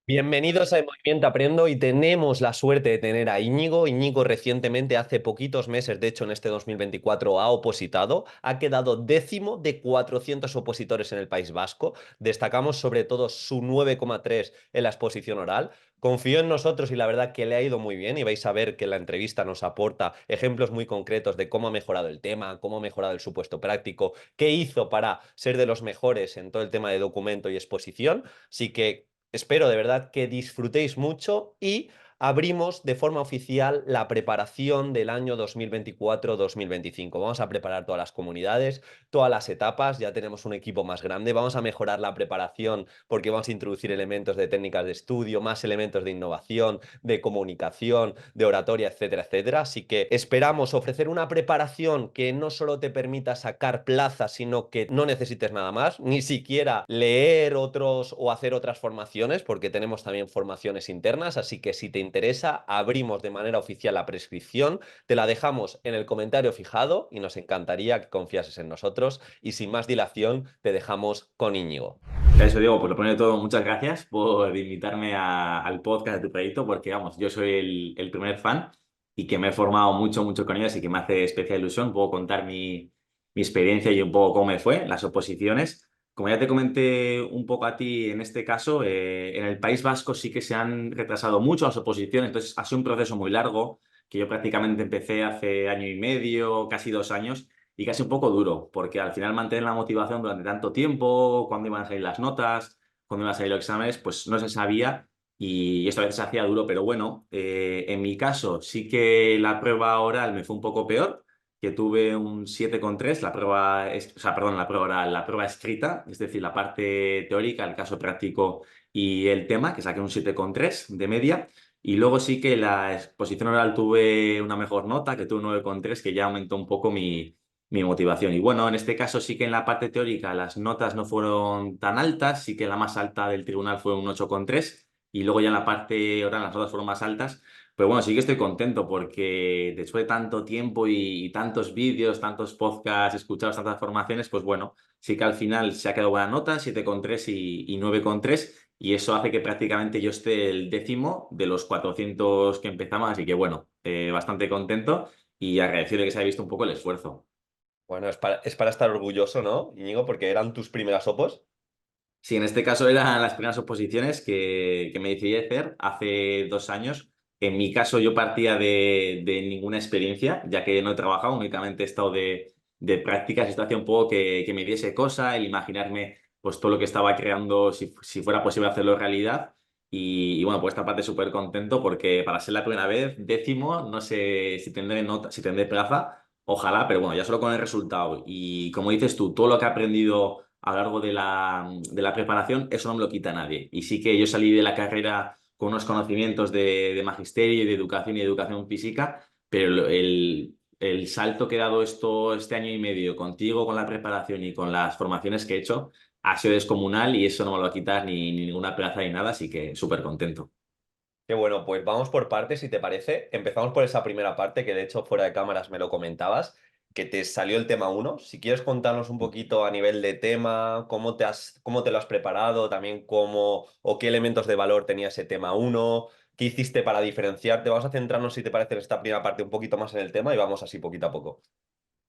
Bienvenidos a Movimiento Aprendo y tenemos la suerte de tener a Íñigo. Íñigo recientemente, hace poquitos meses, de hecho en este 2024, ha opositado, ha quedado décimo de 400 opositores en el País Vasco. Destacamos sobre todo su 9,3 en la exposición oral. Confió en nosotros y la verdad que le ha ido muy bien y vais a ver que la entrevista nos aporta ejemplos muy concretos de cómo ha mejorado el tema, cómo ha mejorado el supuesto práctico, qué hizo para ser de los mejores en todo el tema de documento y exposición. Así que espero de verdad que disfrutéis mucho y abrimos de forma oficial la preparación del año 2024-2025. Vamos a preparar todas las comunidades, todas las etapas, ya tenemos un equipo más grande, vamos a mejorar la preparación porque vamos a introducir elementos de técnicas de estudio, más elementos de innovación, de comunicación, de oratoria, etcétera, etcétera. Así que esperamos ofrecer una preparación que no solo te permita sacar plazas, sino que no necesites nada más, ni siquiera leer otros o hacer otras formaciones, porque tenemos también formaciones internas. Así que si te interesa, abrimos de manera oficial la prescripción, te la dejamos en el comentario fijado y nos encantaría que confiases en nosotros. Y sin más dilación, te dejamos con Íñigo. Eso digo, por lo primero de todo, muchas gracias por invitarme al podcast de tu proyecto, porque vamos, yo soy el primer fan y que me he formado mucho, mucho con ellos y que me hace especial ilusión. Puedo contar mi experiencia y un poco cómo me fue, las oposiciones. Como ya te comenté un poco a ti en este caso, en el País Vasco sí que se han retrasado mucho las oposiciones, entonces ha sido un proceso muy largo, que yo prácticamente empecé hace año y medio, casi 2 años. Y casi un poco duro, porque al final mantener la motivación durante tanto tiempo, cuándo iban a salir las notas, cuándo iban a salir los exámenes, pues no se sabía y esto a veces se hacía duro, pero bueno, en mi caso sí que la prueba oral me fue un poco peor, que tuve un 7,3, la prueba, o sea, perdón, la prueba oral, la prueba escrita, es decir, la parte teórica, el caso práctico y el tema, que saqué un 7,3 de media. Y luego sí que la exposición oral tuve una mejor nota, que tuve un 9,3, que ya aumentó un poco mi motivación. Y bueno, en este caso sí que en la parte teórica las notas no fueron tan altas, sí que la más alta del tribunal fue un 8,3 y luego ya en la parte oral las notas fueron más altas. Pero bueno, sí que estoy contento porque después de tanto tiempo y tantos vídeos, tantos podcasts escuchados, tantas formaciones, pues bueno, sí que al final se ha quedado buena nota, 7,3 y 9,3 y eso hace que prácticamente yo esté el décimo de los 400 que empezamos, así que bueno, bastante contento y agradecido de que se haya visto un poco el esfuerzo. Bueno, es para estar orgulloso, ¿no, Íñigo? Porque eran tus primeras opos. Sí, en este caso eran las primeras oposiciones que me decidí a hacer hace 2 años. En mi caso yo partía de ninguna experiencia, ya que no he trabajado, únicamente he estado de prácticas. Esto hacía un poco que me diese cosa, el imaginarme pues todo lo que estaba creando, si fuera posible hacerlo realidad. Y bueno, por esta parte súper contento porque para ser la primera vez, décimo, no sé si tendré nota, si tendré plaza, ojalá, pero bueno, ya solo con el resultado. Y como dices tú, todo lo que he aprendido a lo largo de la preparación, eso no me lo quita nadie. Y sí que yo salí de la carrera con unos conocimientos de magisterio y de educación y educación física, pero el salto que he dado este año y medio contigo, con la preparación y con las formaciones que he hecho, ha sido descomunal y eso no me lo va a quitar ni ninguna plaza ni nada, así que súper contento. Qué bueno, pues vamos por partes, si te parece. Empezamos por esa primera parte, que de hecho fuera de cámaras me lo comentabas, que te salió el tema uno. Si quieres contarnos un poquito a nivel de tema, cómo te lo has preparado, también cómo o qué elementos de valor tenía ese tema uno, qué hiciste para diferenciarte. Vamos a centrarnos, si te parece, en esta primera parte un poquito más en el tema y vamos así poquito a poco.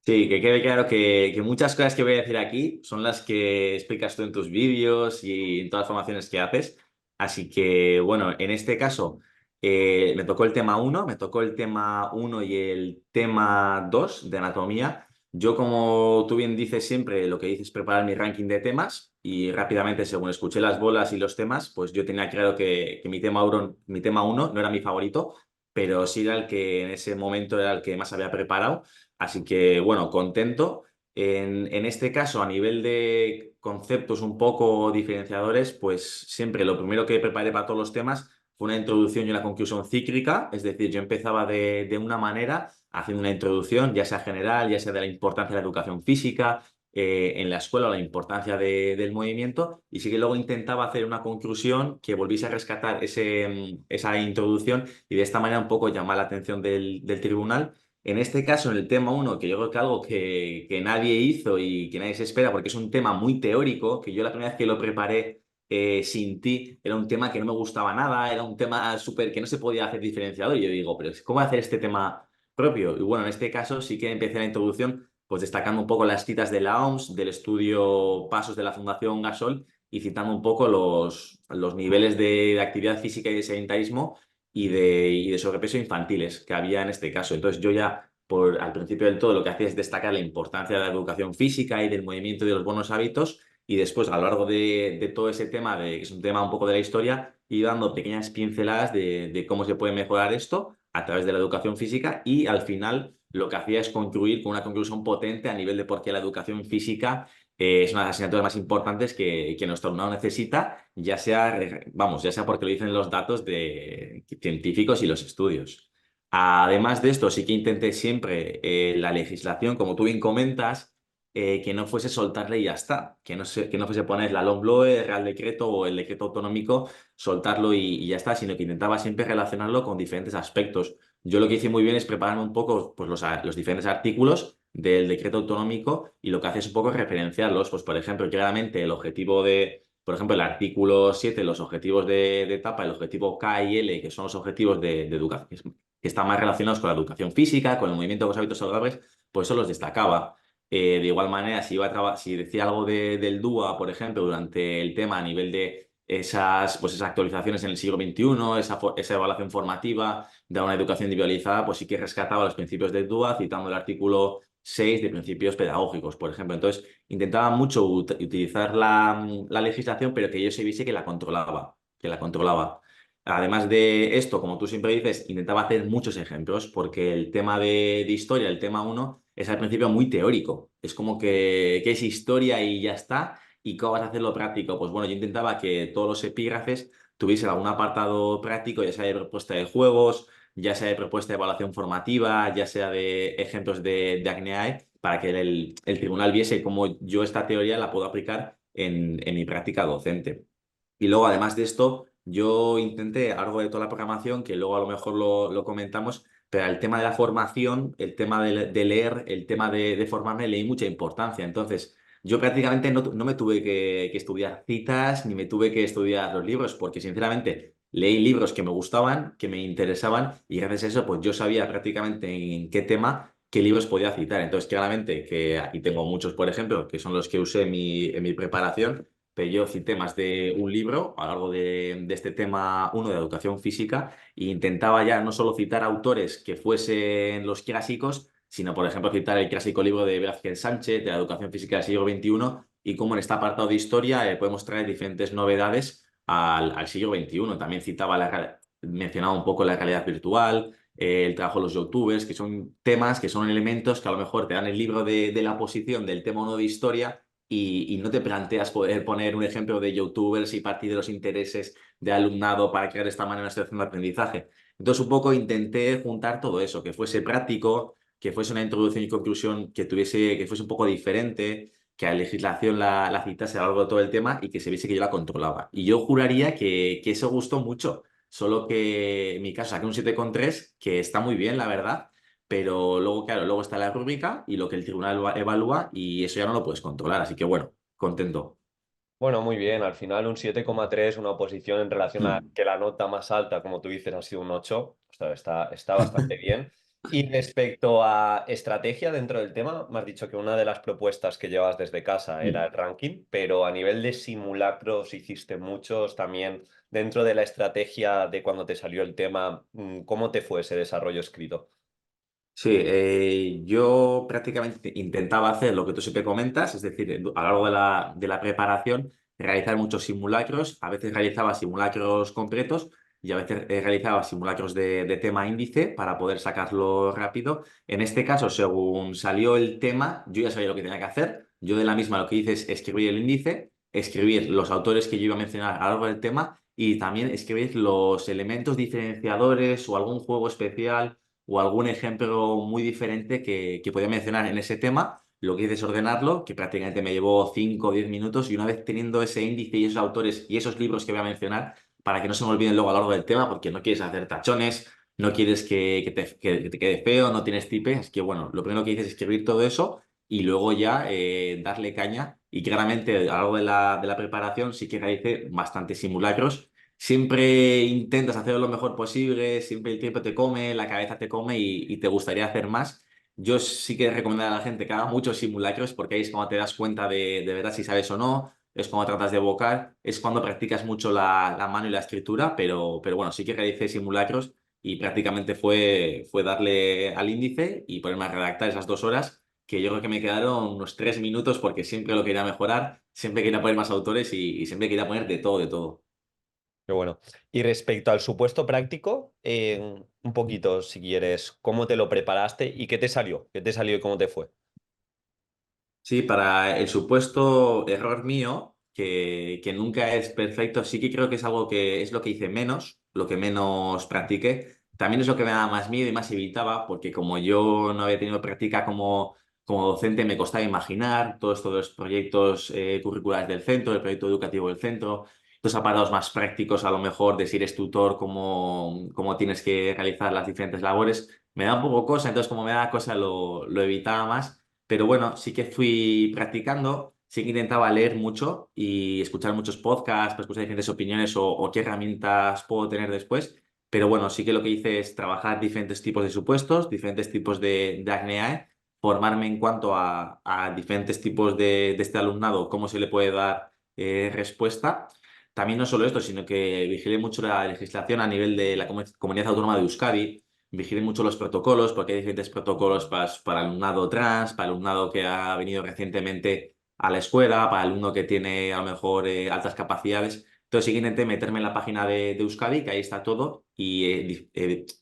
Sí, que quede claro que muchas cosas que voy a decir aquí son las que explicas tú en tus vídeos y en todas las formaciones que haces. Así que, bueno, en este caso me tocó el tema uno, me tocó el tema uno y el tema 2 de anatomía. Yo, como tú bien dices siempre, lo que hice es preparar mi ranking de temas y rápidamente, según escuché las bolas y los temas, pues yo tenía claro que mi tema uno no era mi favorito, pero sí era el que en ese momento era el que más había preparado. Así que, bueno, contento. En este caso, a nivel de conceptos un poco diferenciadores, pues siempre lo primero que preparé para todos los temas fue una introducción y una conclusión cíclica, es decir, yo empezaba de una manera, haciendo una introducción, ya sea general, ya sea de la importancia de la educación física en la escuela o la importancia del movimiento, y sí que luego intentaba hacer una conclusión que volviese a rescatar esa introducción y de esta manera un poco llamar la atención del tribunal. En este caso, en el tema uno, que yo creo que algo que nadie hizo y que nadie se espera, porque es un tema muy teórico, que yo la primera vez que lo preparé sin ti era un tema que no me gustaba nada, era un tema súper que no se podía hacer diferenciador. Y yo digo, pero ¿cómo hacer este tema propio? Y bueno, en este caso sí que empecé la introducción pues destacando un poco las citas de la OMS, del estudio Pasos de la Fundación Gasol y citando un poco los niveles de actividad física y de sedentarismo y de sobrepeso infantiles que había en este caso. Entonces yo ya al principio del todo lo que hacía es destacar la importancia de la educación física y del movimiento y de los buenos hábitos y después a lo largo de todo ese tema, que es un tema un poco de la historia, iba dando pequeñas pinceladas de cómo se puede mejorar esto a través de la educación física y al final lo que hacía es concluir con una conclusión potente a nivel de por qué la educación física es una de las asignaturas más importantes que nuestro alumnado necesita, ya sea, vamos, ya sea porque lo dicen los datos de científicos y los estudios. Además de esto, sí que intenté siempre la legislación, como tú bien comentas, que no fuese soltarle y ya está, que no fuese poner la LOMLOE, el Real Decreto o el decreto autonómico, soltarlo y ya está, sino que intentaba siempre relacionarlo con diferentes aspectos. Yo lo que hice muy bien es prepararme un poco pues, los diferentes artículos del decreto autonómico y lo que hace es un poco referenciarlos. Pues, por ejemplo, claramente el objetivo por ejemplo, el artículo 7 los objetivos de etapa, el objetivo K y L, que son los objetivos de educación, que están más relacionados con la educación física, con el movimiento de los hábitos saludables, pues eso los destacaba. De igual manera, si decía algo del DUA, por ejemplo, durante el tema a nivel de esas actualizaciones en el siglo XXI, esa evaluación formativa de una educación individualizada, pues sí que rescataba los principios del DUA, citando el artículo 6 de principios pedagógicos, por ejemplo. Entonces, intentaba mucho utilizar la legislación, pero que yo se viese que la controlaba, que la controlaba. Además de esto, como tú siempre dices, intentaba hacer muchos ejemplos, porque el tema de historia, el tema uno es al principio muy teórico. Es como que es historia y ya está. ¿Y cómo vas a hacerlo práctico? Pues bueno, yo intentaba que todos los epígrafes tuviesen algún apartado práctico, ya sea de propuesta de juegos, ya sea de propuesta de evaluación formativa, ya sea de ejemplos de ACNEAE, para que el tribunal viese cómo yo esta teoría la puedo aplicar en mi práctica docente. Y luego, además de esto, yo intenté a lo largo de toda la programación, que luego a lo mejor lo comentamos, pero el tema de la formación, el tema de leer, el tema de formarme, leí mucha importancia. Entonces, yo prácticamente no me tuve que estudiar citas, ni me tuve que estudiar los libros, porque sinceramente leí libros que me gustaban, que me interesaban, y gracias a eso, pues yo sabía prácticamente en qué tema, qué libros podía citar. Entonces, claramente, que aquí tengo muchos, por ejemplo, que son los que usé en mi preparación, pero yo cité más de un libro a lo largo de este tema, uno de educación física, e intentaba ya no solo citar autores que fuesen los clásicos, sino, por ejemplo, citar el clásico libro de Velázquez Sánchez, de la educación física del siglo XXI, y cómo en este apartado de historia podemos traer diferentes novedades al siglo XXI. También mencionaba un poco la realidad virtual, el trabajo de los youtubers, que son temas, que son elementos que a lo mejor te dan el libro de la posición del tema uno de historia y no te planteas poder poner un ejemplo de youtubers y partir de los intereses de alumnado para crear de esta manera una situación de aprendizaje. Entonces, un poco intenté juntar todo eso, que fuese práctico, que fuese una introducción y conclusión que fuese un poco diferente, que la legislación la citase a lo largo de todo el tema y que se viese que yo la controlaba. Y yo juraría que eso gustó mucho, solo que en mi caso saqué un 7,3 que está muy bien, la verdad, pero luego, claro, luego está la rúbrica y lo que el tribunal evalúa y eso ya no lo puedes controlar. Así que bueno, contento. Bueno, muy bien. Al final un 7,3, una oposición en relación a Hmm. que la nota más alta, como tú dices, ha sido un 8. O sea, está bastante bien. Y respecto a estrategia dentro del tema, me has dicho que una de las propuestas que llevas desde casa era el ranking, pero a nivel de simulacros hiciste muchos también dentro de la estrategia de cuando te salió el tema. ¿Cómo te fue ese desarrollo escrito? Sí, yo prácticamente intentaba hacer lo que tú siempre comentas, es decir, a lo largo de la preparación, realizar muchos simulacros, a veces realizaba simulacros completos y a veces realizaba simulacros de tema índice para poder sacarlo rápido. En este caso, según salió el tema, yo ya sabía lo que tenía que hacer. Yo de la misma lo que hice es escribir el índice, escribir los autores que yo iba a mencionar a lo largo del tema y también escribir los elementos diferenciadores o algún juego especial o algún ejemplo muy diferente que podía mencionar en ese tema. Lo que hice es ordenarlo, que prácticamente me llevó 5 o 10 minutos, y una vez teniendo ese índice y esos autores y esos libros que voy a mencionar, para que no se me olviden luego a lo largo del tema, porque no quieres hacer tachones, no quieres que te quede feo, no tienes tipe, es que bueno, lo primero que hice es escribir todo eso y luego ya darle caña. Y claramente a lo largo de la preparación sí que realicé bastantes simulacros. Siempre intentas hacerlo lo mejor posible, siempre el tiempo te come, la cabeza te come y te gustaría hacer más. Yo sí que recomiendo a la gente que haga muchos simulacros porque ahí es cuando te das cuenta de verdad si sabes o no, es cuando tratas de evocar, es cuando practicas mucho la mano y la escritura, pero bueno, sí que realicé simulacros y prácticamente fue darle al índice y ponerme a redactar esas 2 horas, que yo creo que me quedaron unos 3 minutos porque siempre lo quería mejorar, siempre quería poner más autores y siempre quería poner de todo, de todo. Qué bueno. Y respecto al supuesto práctico, un poquito, si quieres, ¿cómo te lo preparaste y qué te salió? ¿Qué te salió y cómo te fue? Sí, para el supuesto error mío, que nunca es perfecto, sí que creo que es algo que es lo que hice menos, lo que menos practiqué. También es lo que me daba más miedo y más evitaba, porque como yo no había tenido práctica como docente, me costaba imaginar todos estos los proyectos curriculares del centro, el proyecto educativo del centro, estos aparatos más prácticos, a lo mejor de si eres tutor, cómo tienes que realizar las diferentes labores. Me da un poco cosa, entonces como me da cosa lo evitaba más. Pero bueno, sí que fui practicando, sí que intentaba leer mucho y escuchar muchos podcasts para escuchar diferentes opiniones o qué herramientas puedo tener después. Pero bueno, sí que lo que hice es trabajar diferentes tipos de supuestos, diferentes tipos de ACNEAE, formarme en cuanto a diferentes tipos de este alumnado, cómo se le puede dar respuesta. También no solo esto, sino que vigilé mucho la legislación a nivel de la Comunidad Autónoma de Euskadi. Vigile mucho los protocolos, porque hay diferentes protocolos para alumnado trans, para alumnado que ha venido recientemente a la escuela, para alumno que tiene a lo mejor altas capacidades. Entonces sí que intenté meterme en la página de Euskadi, que ahí está todo, y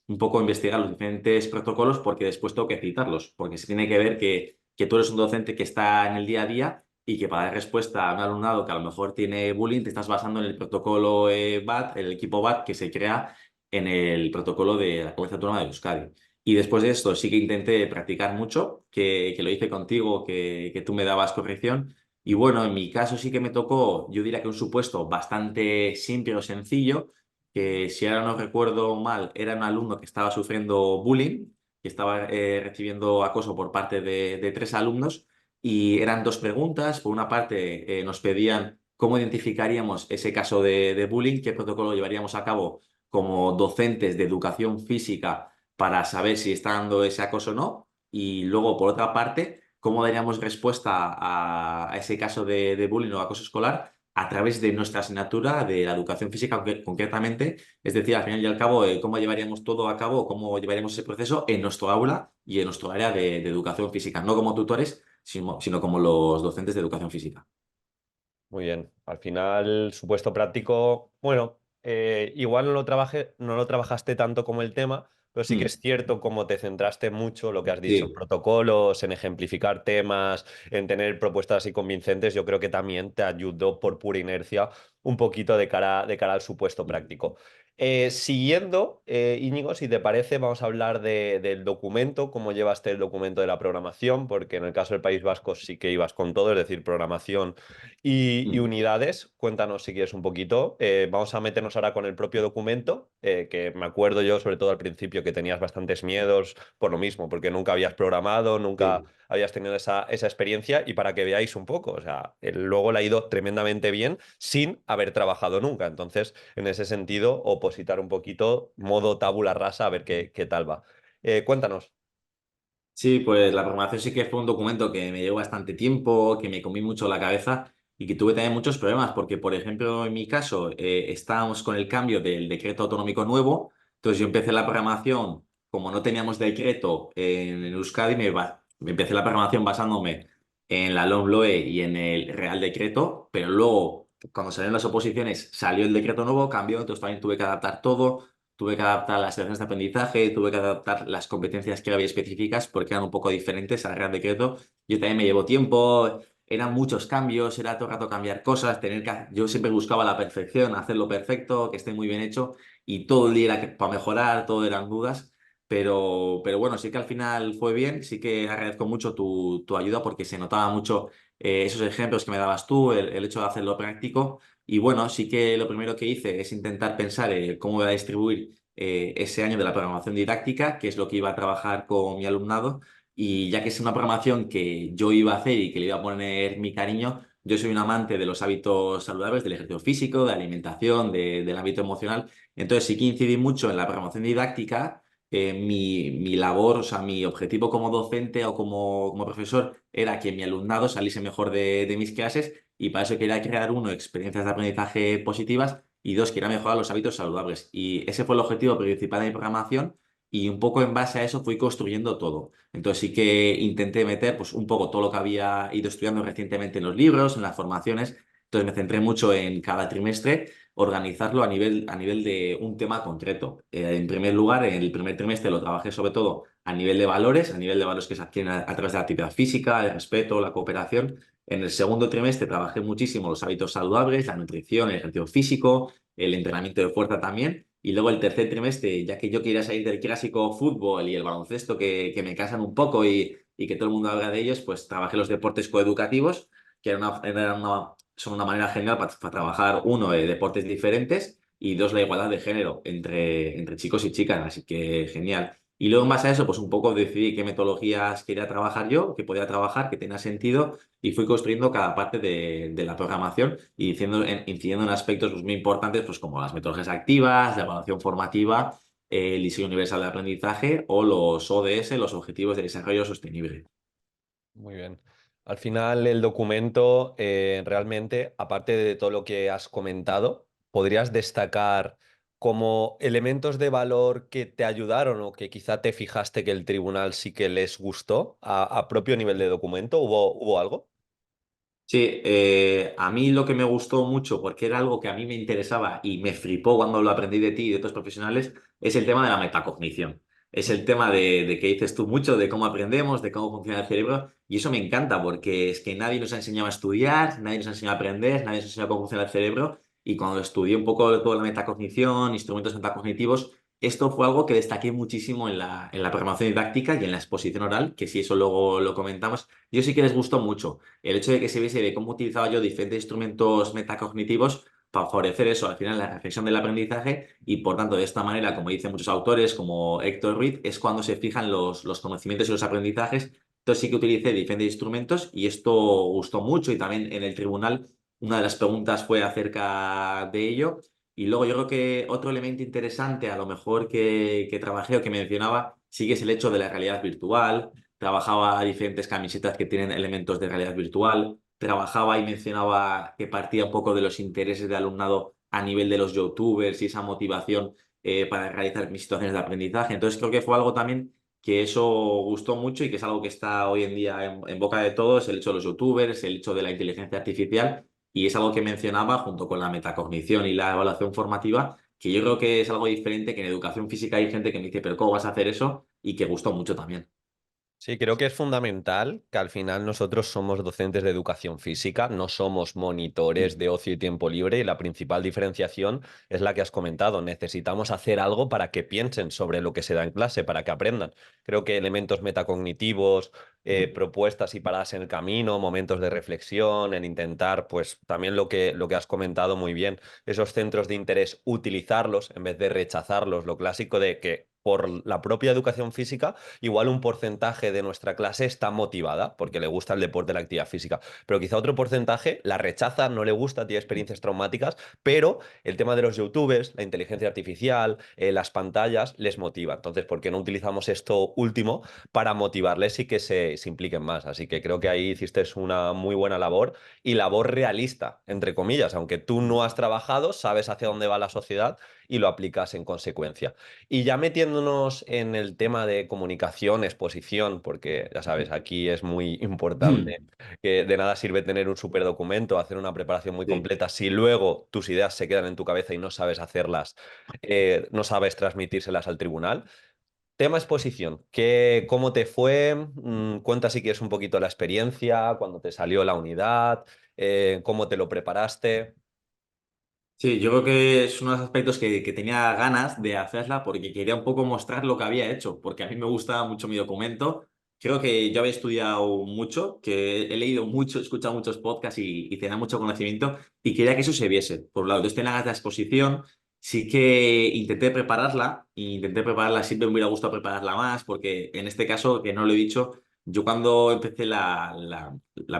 un poco investigar los diferentes protocolos, porque después tengo que citarlos, porque se tiene que ver que tú eres un docente que está en el día a día y que para dar respuesta a un alumnado que a lo mejor tiene bullying, te estás basando en el protocolo BAT, el equipo BAT que se crea en el protocolo de la Comunidad Autónoma de Euskadi. Y después de esto sí que intenté practicar mucho, que lo hice contigo, que tú me dabas corrección. Y bueno, en mi caso sí que me tocó, yo diría que un supuesto bastante simple o sencillo, que si ahora no recuerdo mal, era un alumno que estaba sufriendo bullying, que estaba recibiendo acoso por parte de 3 alumnos, y eran 2 preguntas. Por una parte, nos pedían cómo identificaríamos ese caso de bullying, qué protocolo llevaríamos a cabo como docentes de educación física para saber si está dando ese acoso o no. Y luego, por otra parte, cómo daríamos respuesta a ese caso de bullying o acoso escolar a través de nuestra asignatura de la educación física concretamente. Es decir, al final y al cabo, cómo llevaríamos todo a cabo, cómo llevaríamos ese proceso en nuestro aula y en nuestro área de educación física, no como tutores, sino como los docentes de educación física. Muy bien. Al final, supuesto práctico, bueno, igual no lo trabajaste tanto como el tema, pero sí que Hmm, es cierto como te centraste mucho, lo que has dicho, en sí. protocolos, en ejemplificar temas, en tener propuestas así convincentes, yo creo que también te ayudó por pura inercia un poquito de cara al supuesto práctico. Siguiendo, Íñigo, si te parece, vamos a hablar del documento, cómo llevaste el documento de la programación, porque en el caso del País Vasco sí que ibas con todo, es decir, programación y Hmm, unidades. Cuéntanos si quieres un poquito. Vamos a meternos ahora con el propio documento, que me acuerdo yo, sobre todo al principio, que tenías bastantes miedos por lo mismo, porque nunca habías programado, nunca sí. habías tenido esa experiencia y para que veáis un poco, o sea, luego le ha ido tremendamente bien sin haber trabajado nunca. Entonces, en ese sentido, opositar un poquito, modo tabula rasa, a ver qué tal va. Cuéntanos. Sí, pues la programación sí que fue un documento que me llevó bastante tiempo, que me comí mucho la cabeza y que tuve también muchos problemas, porque, por ejemplo, en mi caso, estábamos con el cambio del decreto autonómico nuevo, entonces yo empecé la programación, como no teníamos decreto en Euskadi, me empecé la programación basándome en la LOMLOE y en el Real Decreto, pero luego, cuando salieron las oposiciones, salió el decreto nuevo, cambió, entonces también tuve que adaptar todo. Tuve que adaptar las situaciones de aprendizaje, tuve que adaptar las competencias que había específicas porque eran un poco diferentes al Real Decreto. Yo también me llevo tiempo, eran muchos cambios, era todo el rato cambiar cosas, yo siempre buscaba la perfección, hacerlo perfecto, que esté muy bien hecho y todo el día era para mejorar, todo eran dudas. Pero bueno, sí que al final fue bien, sí que agradezco mucho tu ayuda porque se notaba mucho esos ejemplos que me dabas tú, el hecho de hacerlo práctico. Y bueno, sí que lo primero que hice es intentar pensar cómo voy a distribuir ese año de la programación didáctica, que es lo que iba a trabajar con mi alumnado. Y ya que es una programación que yo iba a hacer y que le iba a poner mi cariño, yo soy un amante de los hábitos saludables, del ejercicio físico, de alimentación, del ámbito emocional. Entonces sí que incidí mucho en la programación didáctica. Mi labor, o sea, mi objetivo como docente o como profesor era que mi alumnado saliese mejor de mis clases y para eso quería crear, uno, experiencias de aprendizaje positivas y dos, quería mejorar los hábitos saludables. Y ese fue el objetivo principal de mi programación y un poco en base a eso fui construyendo todo. Entonces sí que intenté meter pues un poco todo lo que había ido estudiando recientemente en los libros, en las formaciones. Entonces me centré mucho en cada trimestre organizarlo a nivel de un tema concreto. En primer lugar, en el primer trimestre lo trabajé sobre todo a nivel de valores que se adquieren a través de la actividad física, el respeto, la cooperación. En el segundo trimestre trabajé muchísimo los hábitos saludables, la nutrición, el ejercicio físico, el entrenamiento de fuerza también. Y luego el tercer trimestre, ya que yo quería salir del clásico fútbol y el baloncesto que me casan un poco y que todo el mundo habla de ellos, pues trabajé los deportes coeducativos, que son una manera genial para trabajar, uno, deportes diferentes y dos, la igualdad de género entre chicos y chicas. Así que genial. Y luego en base a eso, pues un poco decidí qué metodologías quería trabajar yo, qué podía trabajar, qué tenía sentido y fui construyendo cada parte de la programación y incidiendo en aspectos pues, muy importantes pues, como las metodologías activas, la evaluación formativa, el diseño universal de aprendizaje o los ODS, los Objetivos de Desarrollo Sostenible. Muy bien. Al final, el documento, realmente, aparte de todo lo que has comentado, ¿podrías destacar como elementos de valor que te ayudaron o que quizá te fijaste que el tribunal sí que les gustó a propio nivel de documento? ¿Hubo algo? Sí, a mí lo que me gustó mucho, porque era algo que a mí me interesaba y me flipó cuando lo aprendí de ti y de otros profesionales, es el tema de la metacognición. Es Mm. el tema de que dices tú mucho, de cómo aprendemos, de cómo funciona el cerebro, y eso me encanta, porque es que nadie nos ha enseñado a estudiar, nadie nos ha enseñado a aprender, nadie nos ha enseñado cómo funciona el cerebro, y cuando estudié un poco toda la metacognición, instrumentos metacognitivos, esto fue algo que destaqué muchísimo en la programación didáctica y en la exposición oral, que si eso luego lo comentamos, yo sí que les gustó mucho el hecho de que se viese de cómo utilizaba yo diferentes instrumentos metacognitivos para favorecer eso, al final la reflexión del aprendizaje y por tanto de esta manera, como dicen muchos autores como Héctor Ruiz, es cuando se fijan los conocimientos y los aprendizajes. Entonces sí que utilicé diferentes instrumentos y esto gustó mucho y también en el tribunal una de las preguntas fue acerca de ello. Y luego yo creo que otro elemento interesante a lo mejor que trabajé o que mencionaba sí que es el hecho de la realidad virtual. Trabajaba diferentes camisetas que tienen elementos de realidad virtual, trabajaba y mencionaba que partía un poco de los intereses del alumnado a nivel de los youtubers y esa motivación para realizar mis situaciones de aprendizaje. Entonces creo que fue algo también que eso gustó mucho y que es algo que está hoy en día en boca de todos, el hecho de los youtubers, el hecho de la inteligencia artificial y es algo que mencionaba junto con la metacognición y la evaluación formativa, que yo creo que es algo diferente, que en educación física hay gente que me dice, pero ¿cómo vas a hacer eso? Y que gustó mucho también. Sí, creo que es fundamental que al final nosotros somos docentes de educación física, no somos monitores de ocio y tiempo libre y la principal diferenciación es la que has comentado. Necesitamos hacer algo para que piensen sobre lo que se da en clase, para que aprendan. Creo que elementos metacognitivos, propuestas y paradas en el camino, momentos de reflexión, en intentar, pues también lo que has comentado muy bien, esos centros de interés, utilizarlos en vez de rechazarlos, lo clásico de que por la propia educación física igual un porcentaje de nuestra clase está motivada porque le gusta el deporte, la actividad física, pero quizá otro porcentaje la rechaza, no le gusta, tiene experiencias traumáticas, pero el tema de los youtubers, la inteligencia artificial, las pantallas, les motiva. Entonces, ¿por qué no utilizamos esto último para motivarles y que se impliquen más? Así que creo que ahí hiciste una muy buena labor y labor realista, entre comillas, aunque tú no has trabajado, sabes hacia dónde va la sociedad y lo aplicas en consecuencia. Y ya metiéndonos en el tema de comunicación, exposición, porque ya sabes, aquí es muy importante que de nada sirve tener un superdocumento, hacer una preparación muy Sí. completa, si luego tus ideas se quedan en tu cabeza y no sabes hacerlas, no sabes transmitírselas al tribunal. Tema exposición, ¿cómo te fue? Cuenta si quieres un poquito la experiencia, cuando te salió la unidad, cómo te lo preparaste. Sí, yo creo que es uno de los aspectos que tenía ganas de hacerla porque quería un poco mostrar lo que había hecho, porque a mí me gusta mucho mi documento. Creo que yo había estudiado mucho, que he leído mucho, he escuchado muchos podcasts y tenía mucho conocimiento y quería que eso se viese, por un lado. Entonces tenía ganas de la exposición, sí que intenté prepararla, siempre me hubiera gustado prepararla más, porque en este caso, que no lo he dicho, yo cuando empecé la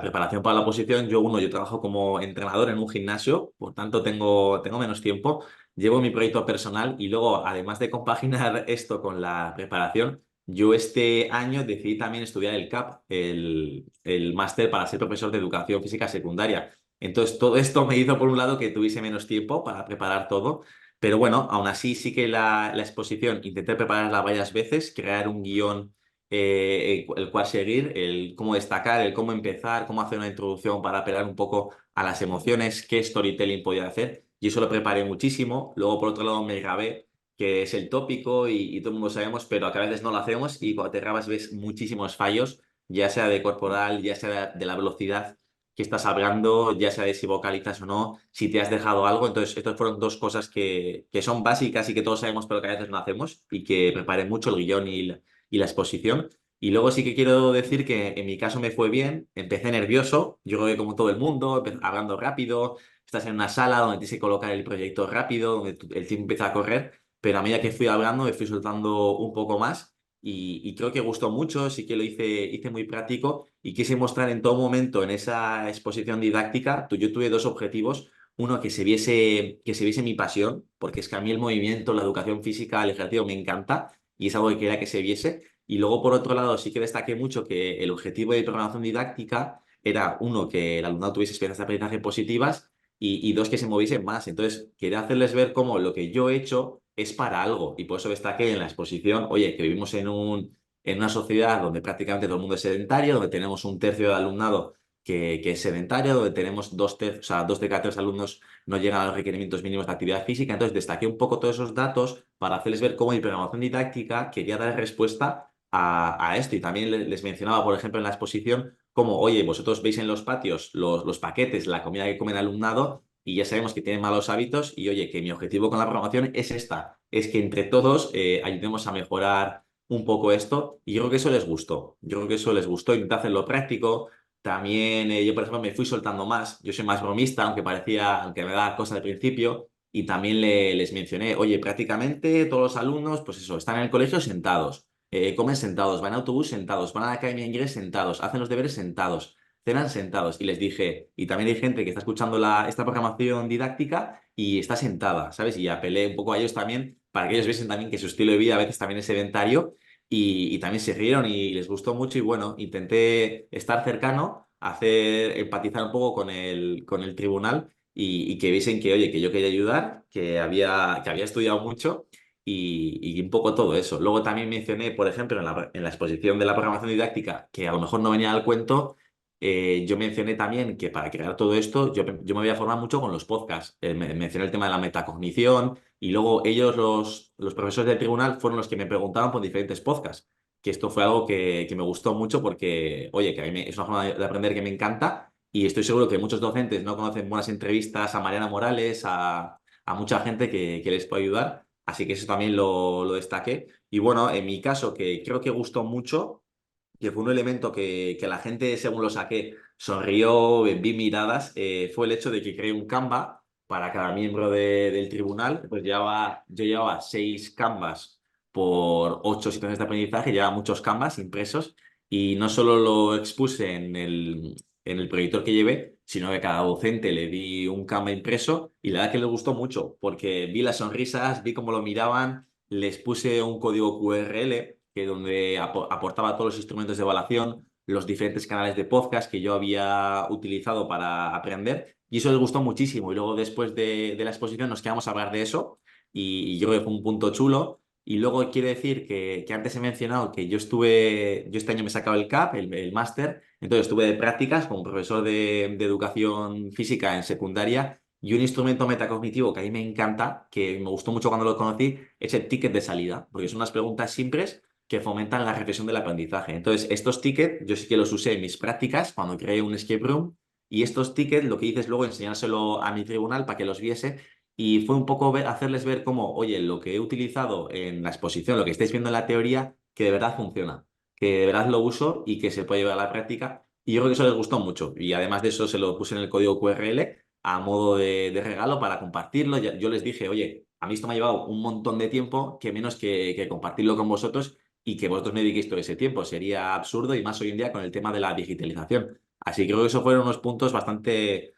preparación para la oposición, yo trabajo como entrenador en un gimnasio, por tanto tengo menos tiempo, llevo mi proyecto personal y luego, además de compaginar esto con la preparación, yo este año decidí también estudiar el CAP, el máster para ser profesor de educación física secundaria. Entonces, todo esto me hizo, por un lado, que tuviese menos tiempo para preparar todo, pero bueno, aún así sí que la exposición intenté prepararla varias veces, crear un guión el cual seguir, el cómo destacar, el cómo empezar, cómo hacer una introducción para apelar un poco a las emociones, qué storytelling podía hacer. Y eso lo preparé muchísimo. Luego, por otro lado, me grabé, que es el tópico y todo el mundo sabemos, pero que a veces no lo hacemos y cuando te grabas ves muchísimos fallos, ya sea de corporal, ya sea de la velocidad que estás hablando, ya sea de si vocalizas o no, si te has dejado algo. Entonces, estas fueron dos cosas que son básicas y que todos sabemos, pero que a veces no hacemos y que preparé mucho el guión y la exposición. Y luego sí que quiero decir que en mi caso me fue bien, empecé nervioso, yo creo que como todo el mundo, hablando rápido, estás en una sala donde tienes que colocar el proyecto rápido, donde el tiempo empieza a correr, pero a medida que fui hablando me fui soltando un poco más y creo que gustó mucho, sí que lo hice muy práctico y quise mostrar en todo momento en esa exposición didáctica, yo tuve dos objetivos. Uno, que se viese mi pasión, porque es que a mí el movimiento, la educación física, el ejercicio me encanta y es algo que quería que se viese. Y luego, por otro lado, sí que destaqué mucho que el objetivo de programación didáctica era, uno, que el alumnado tuviese experiencias de aprendizaje positivas y dos, que se moviesen más. Entonces, quería hacerles ver cómo lo que yo he hecho es para algo. Y por eso destaqué en la exposición, oye, que vivimos en una sociedad donde prácticamente todo el mundo es sedentario, donde tenemos un tercio de alumnado que es sedentario, donde tenemos o sea, 2 de cada 3 alumnos no llegan a los requerimientos mínimos de actividad física. Entonces, destaqué un poco todos esos datos para hacerles ver cómo mi programación didáctica quería dar respuesta a esto. Y también les mencionaba, por ejemplo, en la exposición, como, oye, vosotros veis en los patios los paquetes, la comida que come el alumnado, y ya sabemos que tienen malos hábitos, y oye, que mi objetivo con la programación es esta, es que entre todos ayudemos a mejorar un poco esto, y yo creo que eso les gustó. Yo creo que eso les gustó, intenté hacerlo práctico. También yo, por ejemplo, me fui soltando más. Yo soy más bromista, aunque me da cosa al principio. Y también les mencioné, oye, prácticamente todos los alumnos, pues eso, están en el colegio sentados, comen sentados, van en autobús sentados, van a la academia de inglés sentados, hacen los deberes sentados, cenan sentados. Y les dije, y también hay gente que está escuchando esta programación didáctica y está sentada, ¿sabes? Y apelé un poco a ellos también para que ellos viesen también que su estilo de vida a veces también es sedentario y también se rieron y les gustó mucho y bueno, intenté estar cercano, empatizar un poco con el tribunal y que viesen que, oye, que yo quería ayudar, que había estudiado mucho y un poco todo eso. Luego también mencioné, por ejemplo, en la exposición de la programación didáctica, que a lo mejor no venía al cuento, yo mencioné también que para crear todo esto yo me había formado mucho con los podcasts. Mencioné el tema de la metacognición y luego ellos, los profesores del tribunal, fueron los que me preguntaban por diferentes podcasts. Que esto fue algo que me gustó mucho porque, oye, que a mí es una forma de aprender que me encanta y estoy seguro que muchos docentes no conocen buenas entrevistas a Mariana Morales, a mucha gente que les puede ayudar. Así que eso también lo destaqué. Y bueno, en mi caso, que creo que gustó mucho, que fue un elemento que la gente, según lo saqué, sonrió, vi miradas, fue el hecho de que creé un Canva para cada miembro del tribunal. Pues yo llevaba 6 Canvas por 8 situaciones de aprendizaje, llevaba muchos Canvas impresos y no solo lo expuse en el proyector que llevé, sino que a cada docente le di un Canva impreso y la verdad que les gustó mucho porque vi las sonrisas, vi cómo lo miraban, les puse un código QRL que donde aportaba todos los instrumentos de evaluación, los diferentes canales de podcast que yo había utilizado para aprender y eso les gustó muchísimo y luego después de la exposición nos quedamos a hablar de eso y yo creo que fue un punto chulo. Y luego quiero decir que antes he mencionado que yo este año me he sacado el CAP, el máster, entonces estuve de prácticas como profesor de educación física en secundaria y un instrumento metacognitivo que a mí me encanta, que me gustó mucho cuando lo conocí, es el ticket de salida, porque son unas preguntas simples que fomentan la reflexión del aprendizaje. Entonces, estos tickets yo sí que los usé en mis prácticas cuando creé un escape room y estos tickets lo que hice es luego enseñárselo a mi tribunal para que los viese y fue un poco hacerles ver cómo, oye, lo que he utilizado en la exposición, lo que estáis viendo en la teoría, que de verdad funciona, que de verdad lo uso y que se puede llevar a la práctica. Y yo creo que eso les gustó mucho. Y además de eso se lo puse en el código QRL a modo de regalo para compartirlo. Yo les dije, oye, a mí esto me ha llevado un montón de tiempo, que menos que compartirlo con vosotros y que vosotros me dediquéis todo ese tiempo. Sería absurdo y más hoy en día con el tema de la digitalización. Así que creo que esos fueron unos puntos bastante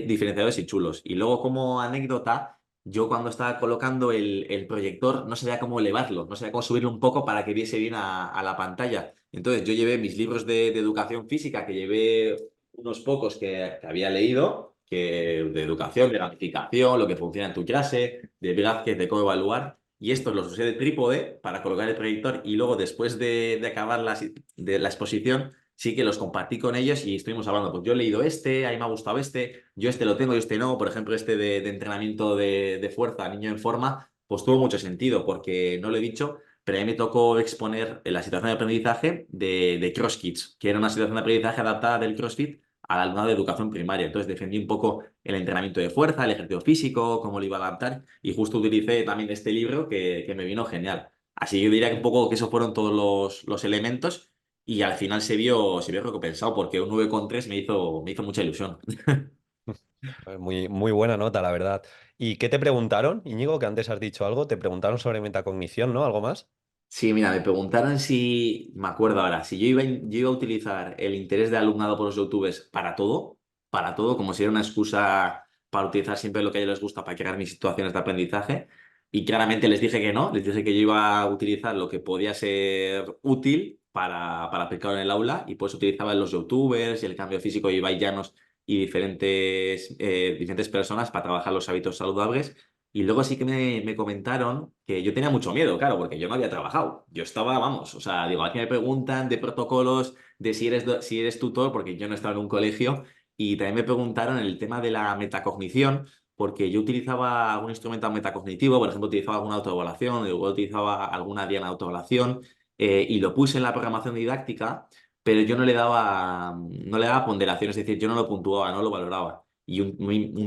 diferenciadores y chulos. Y luego como anécdota, yo cuando estaba colocando el proyector no sabía cómo elevarlo, no sabía cómo subirlo un poco para que viese bien a la pantalla. Entonces yo llevé mis libros de educación física, que llevé unos pocos que había leído, de educación, de gamificación, lo que funciona en tu clase, de Blázquez, de cómo evaluar. Y estos los usé de trípode para colocar el proyector y luego después de acabar de la exposición sí que los compartí con ellos y estuvimos hablando. Pues yo he leído este, a mí me ha gustado este, yo este lo tengo, yo este no. Por ejemplo, este de entrenamiento de fuerza, niño en forma, pues tuvo mucho sentido porque no lo he dicho, pero a mí me tocó exponer la situación de aprendizaje de CrossKids, que era una situación de aprendizaje adaptada del CrossFit al alumnado de educación primaria. Entonces defendí un poco el entrenamiento de fuerza, el ejercicio físico, cómo lo iba a adaptar y justo utilicé también este libro que me vino genial. Así que yo diría que un poco que esos fueron todos los elementos y al final se vio recompensado porque un 9,3 me hizo mucha ilusión. Muy, muy buena nota, la verdad. ¿Y qué te preguntaron, Íñigo, que antes has dicho algo? Te preguntaron sobre metacognición, ¿no? ¿Algo más? Sí, mira, me preguntaron si, me acuerdo ahora, si yo iba a utilizar el interés del alumnado por los youtubers para todo, como si era una excusa para utilizar siempre lo que a ellos les gusta para crear mis situaciones de aprendizaje. Y claramente les dije que no, les dije que yo iba a utilizar lo que podía ser útil para aplicarlo en el aula y pues utilizaba los youtubers y el cambio físico de Ibai Llanos y diferentes personas para trabajar los hábitos saludables. Y luego sí que me comentaron que yo tenía mucho miedo, claro, porque yo no había trabajado. Yo estaba, vamos, o sea, digo, aquí me preguntan de protocolos, de si eres tutor, porque yo no estaba en un colegio, y también me preguntaron el tema de la metacognición, porque yo utilizaba algún instrumento metacognitivo, por ejemplo, utilizaba alguna autoevaluación, luego utilizaba alguna diana autoevaluación, y lo puse en la programación didáctica, pero yo no le daba ponderación, es decir, yo no lo puntuaba, no lo valoraba. Y un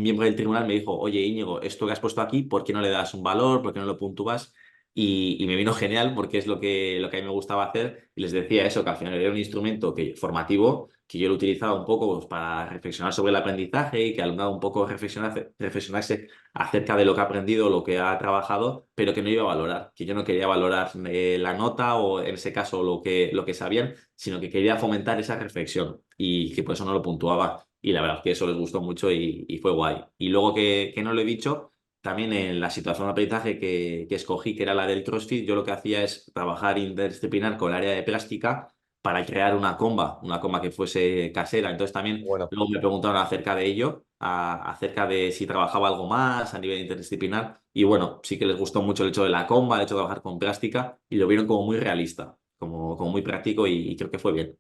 miembro del tribunal me dijo, oye Íñigo, esto que has puesto aquí, ¿por qué no le das un valor? ¿Por qué no lo puntúas? Y me vino genial porque es lo que a mí me gustaba hacer. Y les decía eso, que al final era un instrumento formativo que yo lo utilizaba un poco pues, para reflexionar sobre el aprendizaje y que al alumnado un poco reflexionase acerca de lo que ha aprendido, lo que ha trabajado, pero que no iba a valorar, que yo no quería valorar la nota o en ese caso lo que sabían, sino que quería fomentar esa reflexión y que por eso no lo puntuaba. Y la verdad es que eso les gustó mucho y fue guay. Y luego que no lo he dicho, también en la situación de aprendizaje que escogí, que era la del CrossFit, yo lo que hacía es trabajar interdisciplinar con el área de plástica para crear una comba que fuese casera. Entonces también Bueno. luego me preguntaron acerca de ello, acerca de si trabajaba algo más a nivel interdisciplinar. Y bueno, sí que les gustó mucho el hecho de la comba, el hecho de trabajar con plástica y lo vieron como muy realista, como muy práctico y creo que fue bien.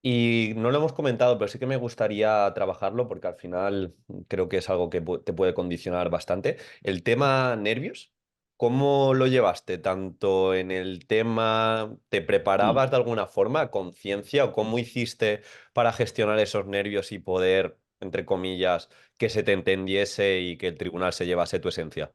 Y no lo hemos comentado, pero sí que me gustaría trabajarlo porque al final creo que es algo que te puede condicionar bastante. El tema nervios, ¿cómo lo llevaste? Tanto en el tema, ¿te Mm. preparabas de alguna forma a conciencia o cómo hiciste para gestionar esos nervios y poder, entre comillas, que se te entendiese y que el tribunal se llevase tu esencia?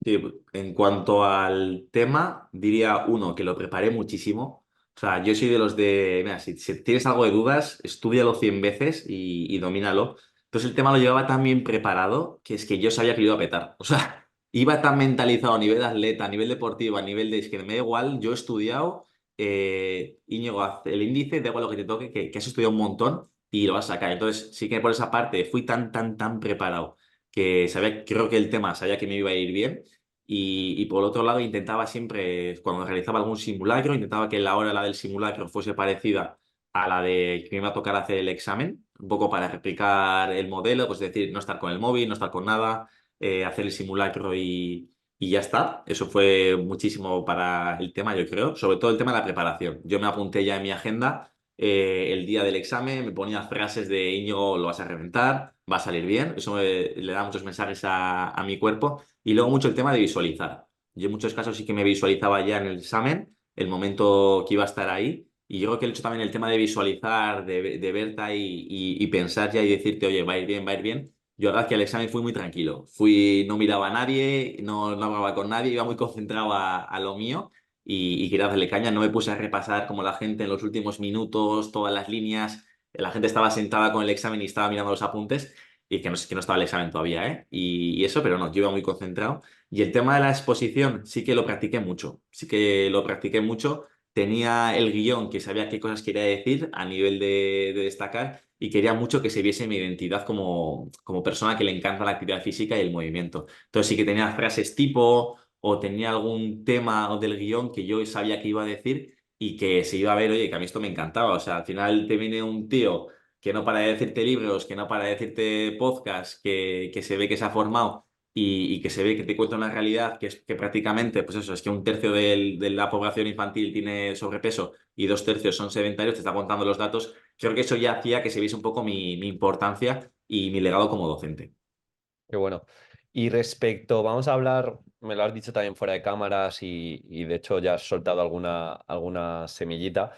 Sí, en cuanto al tema, diría uno, que lo preparé muchísimo. O sea, yo soy de los mira, si tienes algo de dudas, estúdialo 100 veces y domínalo. Entonces el tema lo llevaba tan bien preparado que es que yo sabía que lo iba a petar. O sea, iba tan mentalizado a nivel atleta, a nivel deportivo, a nivel de, es que me da igual, yo he estudiado, Íñigo, haz el índice, da igual lo que te toque, que has estudiado un montón y lo vas a sacar. Entonces sí que por esa parte fui tan, tan, tan preparado que sabía, creo que el tema sabía que me iba a ir bien. Y por otro lado, intentaba siempre, cuando realizaba algún simulacro, intentaba que la del simulacro fuese parecida a la de que me iba a tocar hacer el examen, un poco para replicar el modelo, pues es decir, no estar con el móvil, no estar con nada, hacer el simulacro y ya está. Eso fue muchísimo para el tema, yo creo, sobre todo el tema de la preparación. Yo me apunté ya en mi agenda el día del examen, me ponía frases de Íñigo, lo vas a reventar, va a salir bien. Eso le da muchos mensajes a mi cuerpo. Y luego mucho el tema de visualizar. Yo en muchos casos sí que me visualizaba ya en el examen, el momento que iba a estar ahí. Y yo creo que el hecho también el tema de visualizar, de verte ahí y pensar ya y decirte, oye, va a ir bien, va a ir bien. Yo la verdad que al examen fui muy tranquilo. No miraba a nadie, no hablaba con nadie, iba muy concentrado a lo mío y quería darle caña. No me puse a repasar como la gente en los últimos minutos, todas las líneas. La gente estaba sentada con el examen y estaba mirando los apuntes. y que no estaba el examen todavía, ¿eh? Y eso, pero no, yo iba muy concentrado. Y el tema de la exposición sí que lo practiqué mucho, sí que lo practiqué mucho. Tenía el guión que sabía qué cosas quería decir a nivel de destacar y quería mucho que se viese mi identidad como persona que le encanta la actividad física y el movimiento. Entonces sí que tenía frases tipo o tenía algún tema del guión que yo sabía que iba a decir y que se iba a ver, oye, que a mí esto me encantaba. O sea, al final te viene un tío que no para de decirte libros, que no para de decirte podcast, que se ve que se ha formado y que se ve que te cuenta una realidad que es que prácticamente, pues eso, es que un tercio de la población infantil tiene sobrepeso y dos tercios son sedentarios, te está contando los datos. Creo que eso ya hacía que se viese un poco mi importancia y mi legado como docente. Qué bueno. Y respecto, vamos a hablar, me lo has dicho también fuera de cámaras y de hecho ya has soltado alguna semillita.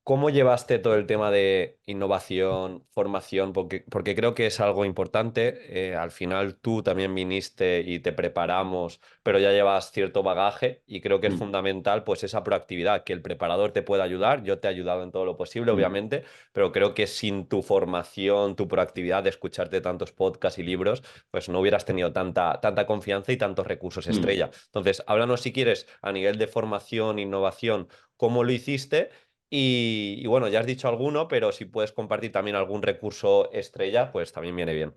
¿Cómo llevaste todo el tema de innovación, formación? Porque creo que es algo importante. Al final tú también viniste y te preparamos, pero ya llevas cierto bagaje y creo que es Mm, fundamental pues esa proactividad, que el preparador te pueda ayudar. Yo te he ayudado en todo lo posible, mm, obviamente, pero creo que sin tu formación, tu proactividad de escucharte tantos podcasts y libros, pues no hubieras tenido tanta confianza y tantos recursos mm. estrella. Entonces, háblanos si quieres a nivel de formación, innovación, cómo lo hiciste y bueno, ya has dicho alguno, pero si puedes compartir también algún recurso estrella, pues también viene bien.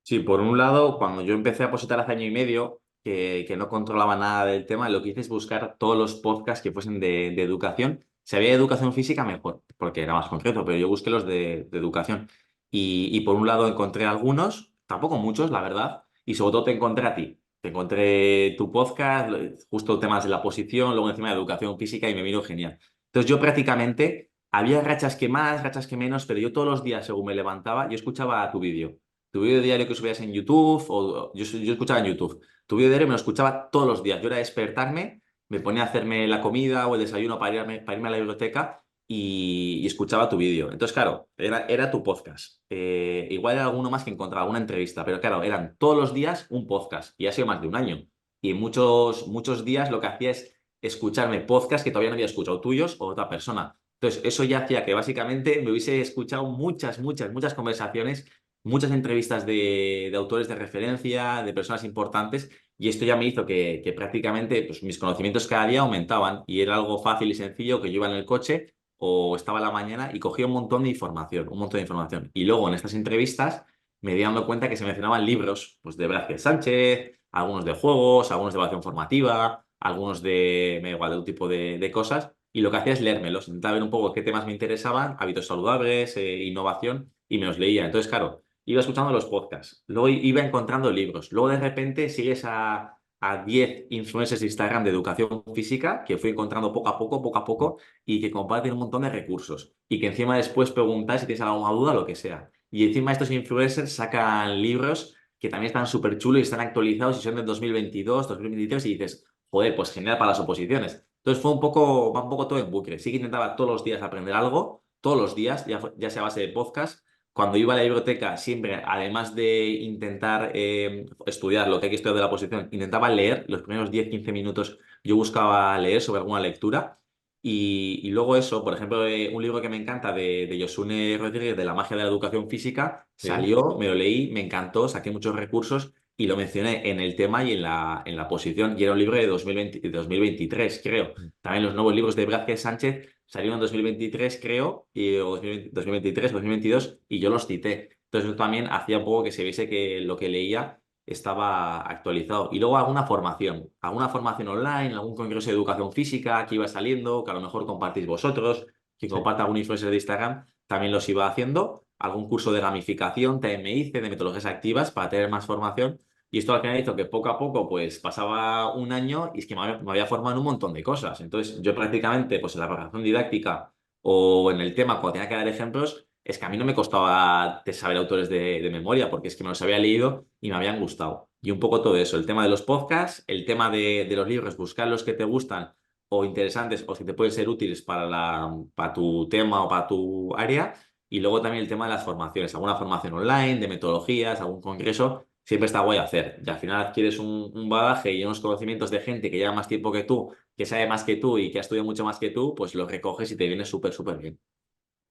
Sí, por un lado, cuando yo empecé a positar hace año y medio, que no controlaba nada del tema, lo que hice es buscar todos los podcasts que fuesen de educación. Si había educación física, mejor, porque era más concreto, pero yo busqué los de educación. Y por un lado encontré algunos, tampoco muchos, la verdad, y sobre todo te encontré a ti. Te encontré tu podcast, justo temas de la posición, luego encima de educación física y me vino genial. Entonces yo prácticamente, había rachas que más, rachas que menos, pero yo todos los días, según me levantaba, yo escuchaba tu vídeo. Tu vídeo diario que subías en YouTube, o yo escuchaba en YouTube. Tu vídeo diario me lo escuchaba todos los días. Yo era despertarme, me ponía a hacerme la comida o el desayuno para irme a la biblioteca y escuchaba tu vídeo. Entonces, claro, era tu podcast. Igual era alguno más que encontraba, alguna entrevista, pero claro, eran todos los días un podcast y ha sido más de un año. Y en muchos días lo que hacía es escucharme podcasts que todavía no había escuchado, tuyos o otra persona. Entonces, eso ya hacía que básicamente me hubiese escuchado muchas conversaciones, muchas entrevistas de autores de referencia, de personas importantes, y esto ya me hizo que prácticamente pues, mis conocimientos cada día aumentaban y era algo fácil y sencillo que yo iba en el coche o estaba a la mañana y cogía un montón de información, un montón de información. Y luego en estas entrevistas me di dando cuenta que se mencionaban libros pues, de Velázquez Sánchez, algunos de juegos, algunos de evaluación formativa, algunos me da igual, de un tipo de cosas. Y lo que hacía es leérmelos, intentaba ver un poco qué temas me interesaban, hábitos saludables, innovación, y me los leía. Entonces, claro, iba escuchando los podcasts, luego iba encontrando libros, luego de repente sigues a 10 influencers de Instagram de educación física que fui encontrando poco a poco y que comparten un montón de recursos y que encima después preguntas si tienes alguna duda, lo que sea. Y encima estos influencers sacan libros que también están súper chulos y están actualizados y son de 2022, 2023 y dices, joder, pues genial para las oposiciones. Entonces va un poco todo en bucle. Sí que intentaba todos los días aprender algo, todos los días, ya sea a base de podcast. Cuando iba a la biblioteca, siempre, además de intentar estudiar lo que hay que estudiar de la posición, intentaba leer. Los primeros 10 15 minutos yo buscaba leer sobre alguna lectura. Y luego eso, por ejemplo, un libro que me encanta de Josune Rodríguez, de la magia de la educación física, Sí. salió, me lo leí, me encantó, saqué muchos recursos y lo mencioné en el tema y en la posición. Y era un libro de 2020, de 2023, creo. También los nuevos libros de Velázquez Sánchez salieron en 2023, creo, o 2023, 2022, y yo los cité. Entonces, eso también hacía un poco que se viese que lo que leía estaba actualizado. Y luego alguna formación online, algún congreso de educación física que iba saliendo, que a lo mejor compartís vosotros, que Sí. comparta algún influencer de Instagram, también los iba haciendo. Algún curso de gamificación también me hice, de metodologías activas para tener más formación. Y esto al final hizo que poco a poco pues pasaba un año y es que me había formado en un montón de cosas. Entonces yo prácticamente pues en la programación didáctica o en el tema cuando tenía que dar ejemplos, es que a mí no me costaba saber autores de memoria porque es que me los había leído y me habían gustado. Y un poco todo eso, el tema de los podcasts, el tema de los libros, buscar los que te gustan o interesantes o que te pueden ser útiles para tu tema o para tu área. Y luego también el tema de las formaciones, alguna formación online, de metodologías, algún congreso siempre está guay hacer. Y al final adquieres un bagaje y unos conocimientos de gente que lleva más tiempo que tú, que sabe más que tú y que ha estudiado mucho más que tú, pues los recoges y te viene súper bien.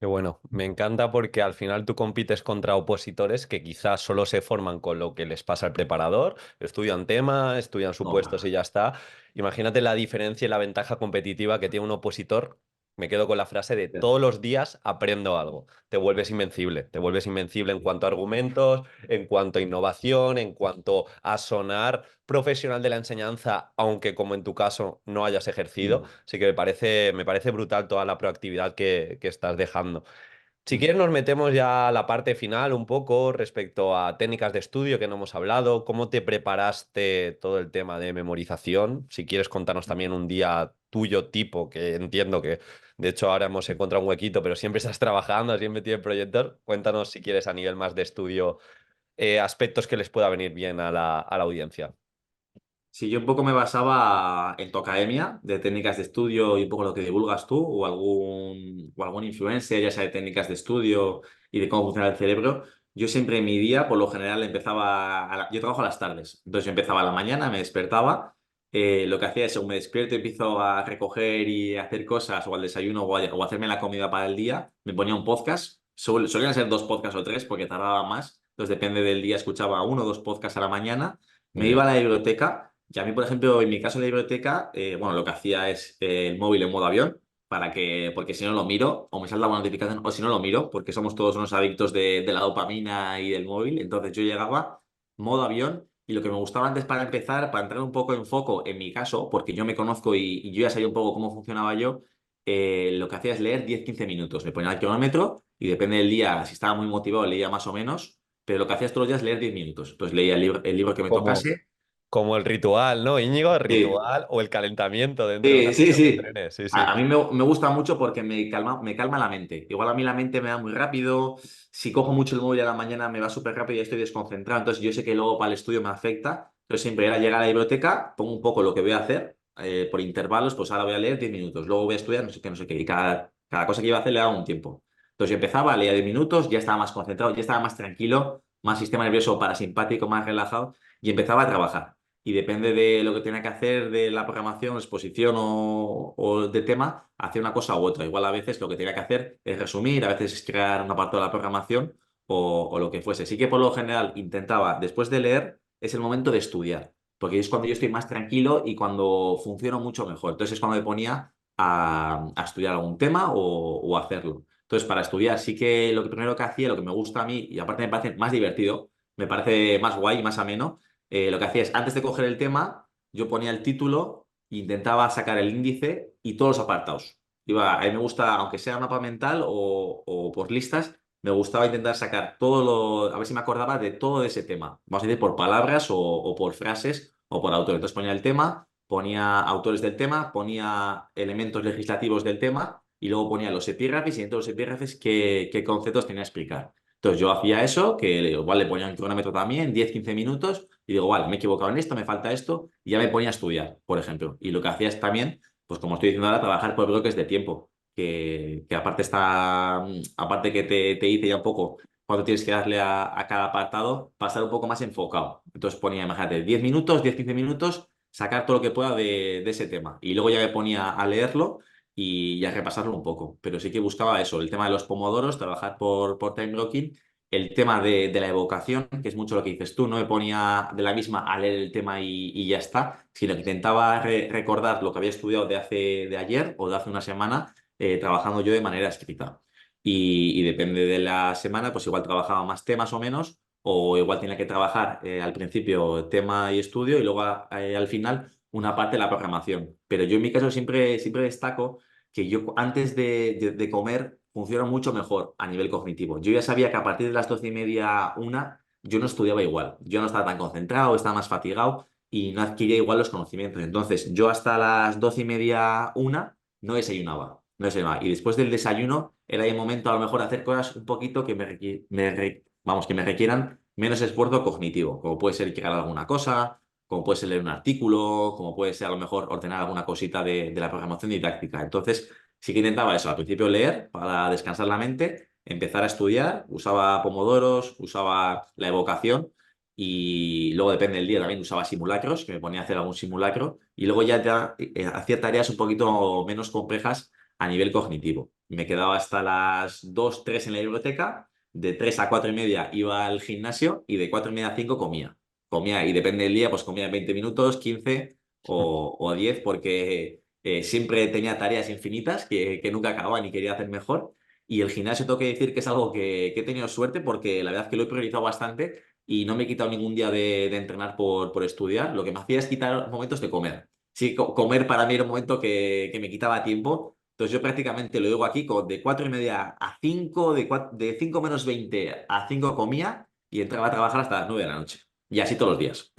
Qué bueno, me encanta porque al final tú compites contra opositores que quizás solo se forman con lo que les pasa al preparador, estudian tema, estudian supuestos y Toma. ya está. Imagínate la diferencia y la ventaja competitiva que tiene un opositor. Me quedo con la frase de todos los días aprendo algo. Te vuelves invencible en cuanto a argumentos, en cuanto a innovación, en cuanto a sonar profesional de la enseñanza, aunque como en tu caso no hayas ejercido. Mm, Así que me parece brutal toda la proactividad que estás dejando. Si mm. quieres, nos metemos ya a la parte final un poco respecto a técnicas de estudio que no hemos hablado. ¿Cómo te preparaste todo el tema de memorización? Si quieres contarnos también un día tuyo tipo, que entiendo que de hecho ahora hemos encontrado un huequito, pero siempre estás trabajando, siempre tienes proyectos. Cuéntanos si quieres a nivel más de estudio aspectos que les pueda venir bien a la audiencia. Sí, yo un poco me basaba en tu academia de técnicas de estudio y un poco lo que divulgas tú o algún influencer, ya sea de técnicas de estudio y de cómo funciona el cerebro. Yo siempre en mi día, por lo general, yo trabajo a las tardes. Entonces yo empezaba a la mañana, me despertaba. Lo que hacía es, según me despierto, empiezo a recoger y a hacer cosas o al desayuno o a hacerme la comida para el día. Me ponía un podcast. Solían ser dos podcasts o tres porque tardaba más. Entonces depende del día, escuchaba uno o dos podcasts a la mañana. Muy Me iba a bien. la biblioteca. Y a mí, por ejemplo, en mi caso en la biblioteca, bueno, lo que hacía es el móvil en modo avión, porque si no lo miro, o me salta una notificación, o si no lo miro, porque somos todos unos adictos de la dopamina y del móvil. Entonces yo llegaba modo avión y lo que me gustaba antes para empezar, para entrar un poco en foco, en mi caso, porque yo me conozco y yo ya sabía un poco cómo funcionaba yo, lo que hacía es leer 10-15 minutos. Me ponía el cronómetro y depende del día, si estaba muy motivado, leía más o menos, pero lo que hacía todos los días es leer 10 minutos. Entonces leía el libro que me Como, tocase. como el ritual, ¿no, Íñigo? El Sí. ritual o el calentamiento dentro de una Sí, sí, sesión de sí. entrenes. Sí, sí. A mí me gusta mucho porque me calma la mente. Igual a mí la mente me da muy rápido. Si cojo mucho el móvil a la mañana me va súper rápido y estoy desconcentrado. Entonces yo sé que luego para el estudio me afecta. Entonces siempre era llegar a la biblioteca, pongo un poco lo que voy a hacer por intervalos. Pues ahora voy a leer 10 minutos, luego voy a estudiar, no sé qué, no sé qué. Y cada cosa que iba a hacer le daba un tiempo. Entonces yo empezaba, leía 10 minutos, ya estaba más concentrado, ya estaba más tranquilo, más sistema nervioso parasimpático, más relajado y empezaba a trabajar y depende de lo que tenga que hacer de la programación, exposición o de tema, hacer una cosa u otra. Igual a veces lo que tenga que hacer es resumir, a veces es crear una parte de la programación o lo que fuese. Sí que por lo general intentaba, después de leer, es el momento de estudiar, porque es cuando yo estoy más tranquilo y cuando funciono mucho mejor. Entonces es cuando me ponía a estudiar algún tema o a hacerlo. Entonces, para estudiar, sí que lo que primero que hacía, lo que me gusta a mí, y aparte me parece más divertido, me parece más guay y más ameno, lo que hacía es, antes de coger el tema, yo ponía el título, intentaba sacar el índice y todos los apartados. A mí me gusta, aunque sea mapa mental o por listas, me gustaba intentar sacar a ver si me acordaba de todo ese tema. Vamos a decir por palabras o por frases o por autores. Entonces ponía el tema, ponía autores del tema, ponía elementos legislativos del tema y luego ponía los epígrafes y dentro de los epígrafes qué conceptos tenía que explicar. Entonces yo hacía eso, que igual le ponía un cronómetro también, 10-15 minutos, y digo, vale, me he equivocado en esto, me falta esto, y ya me ponía a estudiar, por ejemplo. Y lo que hacía es también, pues como estoy diciendo ahora, trabajar por bloques de tiempo, que aparte aparte que te dice ya un poco cuánto tienes que darle a cada apartado, para estar un poco más enfocado. Entonces ponía, imagínate, 10 minutos, 10-15 minutos, sacar todo lo que pueda de ese tema. Y luego ya me ponía a leerlo y a repasarlo un poco. Pero sí que buscaba eso, el tema de los pomodoros, trabajar por time blocking, el tema de la evocación, que es mucho lo que dices tú, no me ponía de la misma a leer el tema y ya está, sino que intentaba recordar lo que había estudiado de ayer o de hace una semana, trabajando yo de manera escrita. Y depende de la semana, pues igual trabajaba más temas o menos, o igual tenía que trabajar al principio tema y estudio y luego al final una parte de la programación. Pero yo en mi caso siempre destaco que yo antes de comer funciono mucho mejor a nivel cognitivo. Yo ya sabía que a partir de las 12:30, una, yo no estudiaba igual. Yo no estaba tan concentrado, estaba más fatigado y no adquiría igual los conocimientos. Entonces, yo hasta las 12:30, una, no desayunaba. No desayunaba. Y después del desayuno era el momento a lo mejor de hacer cosas un poquito que vamos, que me requieran menos esfuerzo cognitivo, como puede ser crear alguna cosa, como puede ser leer un artículo, como puede ser a lo mejor ordenar alguna cosita de la programación didáctica. Entonces, sí que intentaba eso, al principio leer para descansar la mente, empezar a estudiar, usaba pomodoros, usaba la evocación y luego depende del día también usaba simulacros, que me ponía a hacer algún simulacro y luego ya hacía tareas un poquito menos complejas a nivel cognitivo. me quedaba hasta las 2 3 en la biblioteca, de 3 a 4 y media iba al gimnasio y de 4 y media a 5 comía. Comía y depende del día, pues comía 20 minutos, 15 o 10 porque siempre tenía tareas infinitas que nunca acababan y quería hacer mejor. Y el gimnasio tengo que decir que es algo que he tenido suerte porque la verdad es que lo he priorizado bastante y no me he quitado ningún día de entrenar por estudiar. Lo que me hacía es quitar momentos de comer. Sí, comer para mí era un momento que me quitaba tiempo. Entonces yo prácticamente lo digo aquí, de 4 y media a 5 de 5 menos 20 a 5 comía y entraba a trabajar hasta las 9 de la noche. Y así todos los días.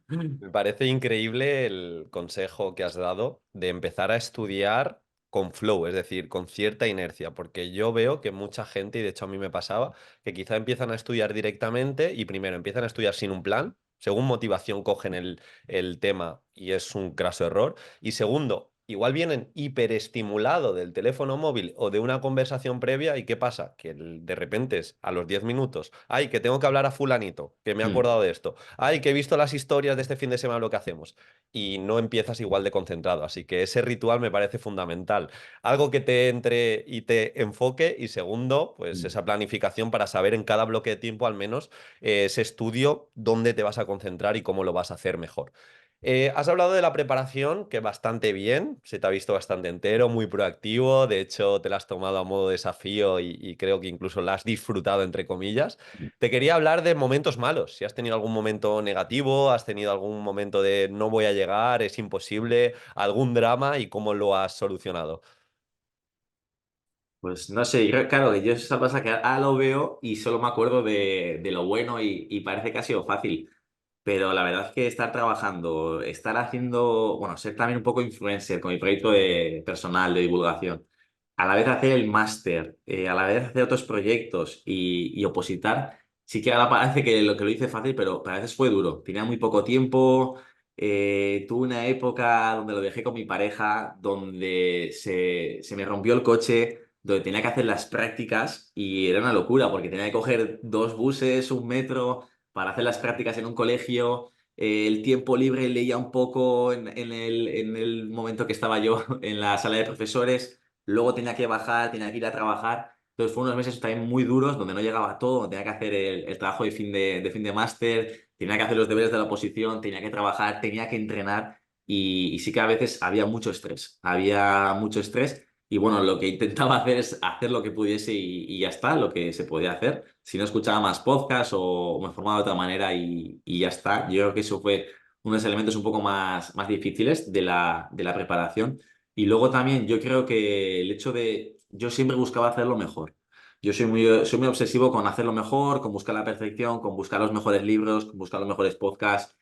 Me parece increíble el consejo que has dado de empezar a estudiar con flow, es decir, con cierta inercia, porque yo veo que mucha gente, y de hecho a mí me pasaba, que quizá empiezan a estudiar directamente y primero empiezan a estudiar sin un plan, según motivación cogen el tema y es un craso error, y segundo, igual vienen hiperestimulado del teléfono móvil o de una conversación previa y ¿qué pasa? Que de repente es a los 10 minutos, ay, que tengo que hablar a fulanito, que me he Mm. acordado de esto. Ay, que he visto las historias de este fin de semana lo que hacemos. Y no empiezas igual de concentrado. Así que ese ritual me parece fundamental. Algo que te entre y te enfoque. Y segundo, pues Mm. esa planificación para saber en cada bloque de tiempo al menos ese estudio dónde te vas a concentrar y cómo lo vas a hacer mejor. Has hablado de la preparación, que bastante bien, se te ha visto bastante entero, muy proactivo, de hecho te la has tomado a modo desafío y creo que incluso la has disfrutado, entre comillas. Te quería hablar de momentos malos. Si has tenido algún momento negativo, has tenido algún momento de no voy a llegar, es imposible, algún drama y cómo lo has solucionado. Pues no sé, claro, que yo esa cosa que ahora lo veo y solo me acuerdo de lo bueno y parece que ha sido fácil. Pero la verdad es que estar trabajando, estar haciendo, bueno, ser también un poco influencer con mi proyecto personal de divulgación, a la vez hacer el máster, a la vez hacer otros proyectos y opositar, sí que ahora parece que lo hice fácil, pero a veces fue duro. Tenía muy poco tiempo, tuve una época donde lo dejé con mi pareja, donde se me rompió el coche, donde tenía que hacer las prácticas y era una locura porque tenía que coger 2 buses, un metro para hacer las prácticas en un colegio. El tiempo libre leía un poco en el momento que estaba yo en la sala de profesores. Luego tenía que bajar, tenía que ir a trabajar. Entonces fueron unos meses también muy duros donde no llegaba todo, donde tenía que hacer el trabajo de fin de máster, tenía que hacer los deberes de la oposición, tenía que trabajar, tenía que entrenar y sí que a veces había mucho estrés. Había mucho estrés y bueno, lo que intentaba hacer es hacer lo que pudiese y ya está, lo que se podía hacer. Si no escuchaba más podcasts o me formaba de otra manera y ya está. Yo creo que eso fue uno de los elementos un poco más difíciles de la preparación. Y luego también yo creo que el hecho de, yo siempre buscaba hacerlo mejor. Yo soy muy obsesivo con hacerlo mejor, con buscar la perfección, con buscar los mejores libros, con buscar los mejores podcasts,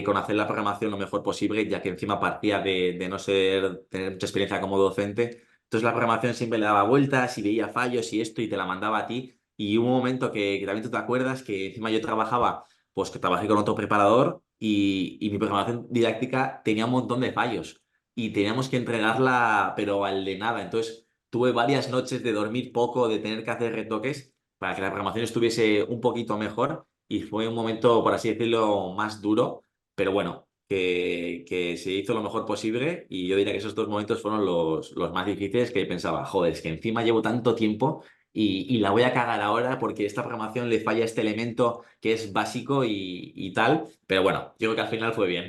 con hacer la programación lo mejor posible, ya que encima partía de no tener mucha experiencia como docente. Entonces la programación siempre le daba vueltas y veía fallos y esto y te la mandaba a ti. Y hubo un momento que también tú te acuerdas que encima yo trabajaba, pues que trabajé con otro preparador y mi programación didáctica tenía un montón de fallos y teníamos que entregarla, pero al de nada. Entonces tuve varias noches de dormir poco, de tener que hacer retoques para que la programación estuviese un poquito mejor y fue un momento, por así decirlo, más duro, pero bueno, que se hizo lo mejor posible y yo diría que esos 2 momentos fueron los más difíciles que pensaba, joder, es que encima llevo tanto tiempo y la voy a cagar ahora porque esta programación le falla este elemento que es básico y tal. Pero bueno, yo creo que al final fue bien.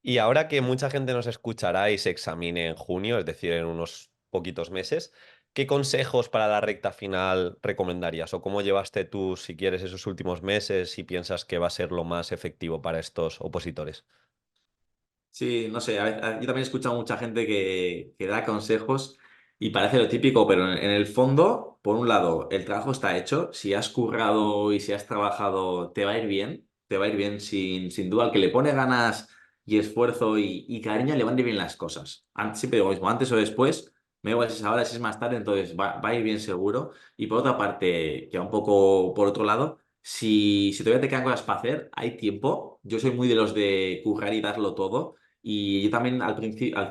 Y ahora que mucha gente nos escuchará y se examine en junio, es decir, en unos poquitos meses, ¿qué consejos para la recta final recomendarías? ¿O cómo llevaste tú, si quieres, esos últimos meses y piensas que va a ser lo más efectivo para estos opositores? Sí, no sé, yo también he escuchado mucha gente que da consejos y parece lo típico, pero en el fondo, por un lado, el trabajo está hecho, si has currado y si has trabajado, te va a ir bien, te va a ir bien sin duda, al que le pone ganas y esfuerzo y cariño, le van a ir bien las cosas. Siempre digo lo mismo, antes o después, me da igual si es ahora, si es más tarde, entonces va a ir bien seguro. Y por otra parte, que va un poco por otro lado. Si todavía te quedan cosas para hacer, hay tiempo. Yo soy muy de los de currar y darlo todo. Y yo también al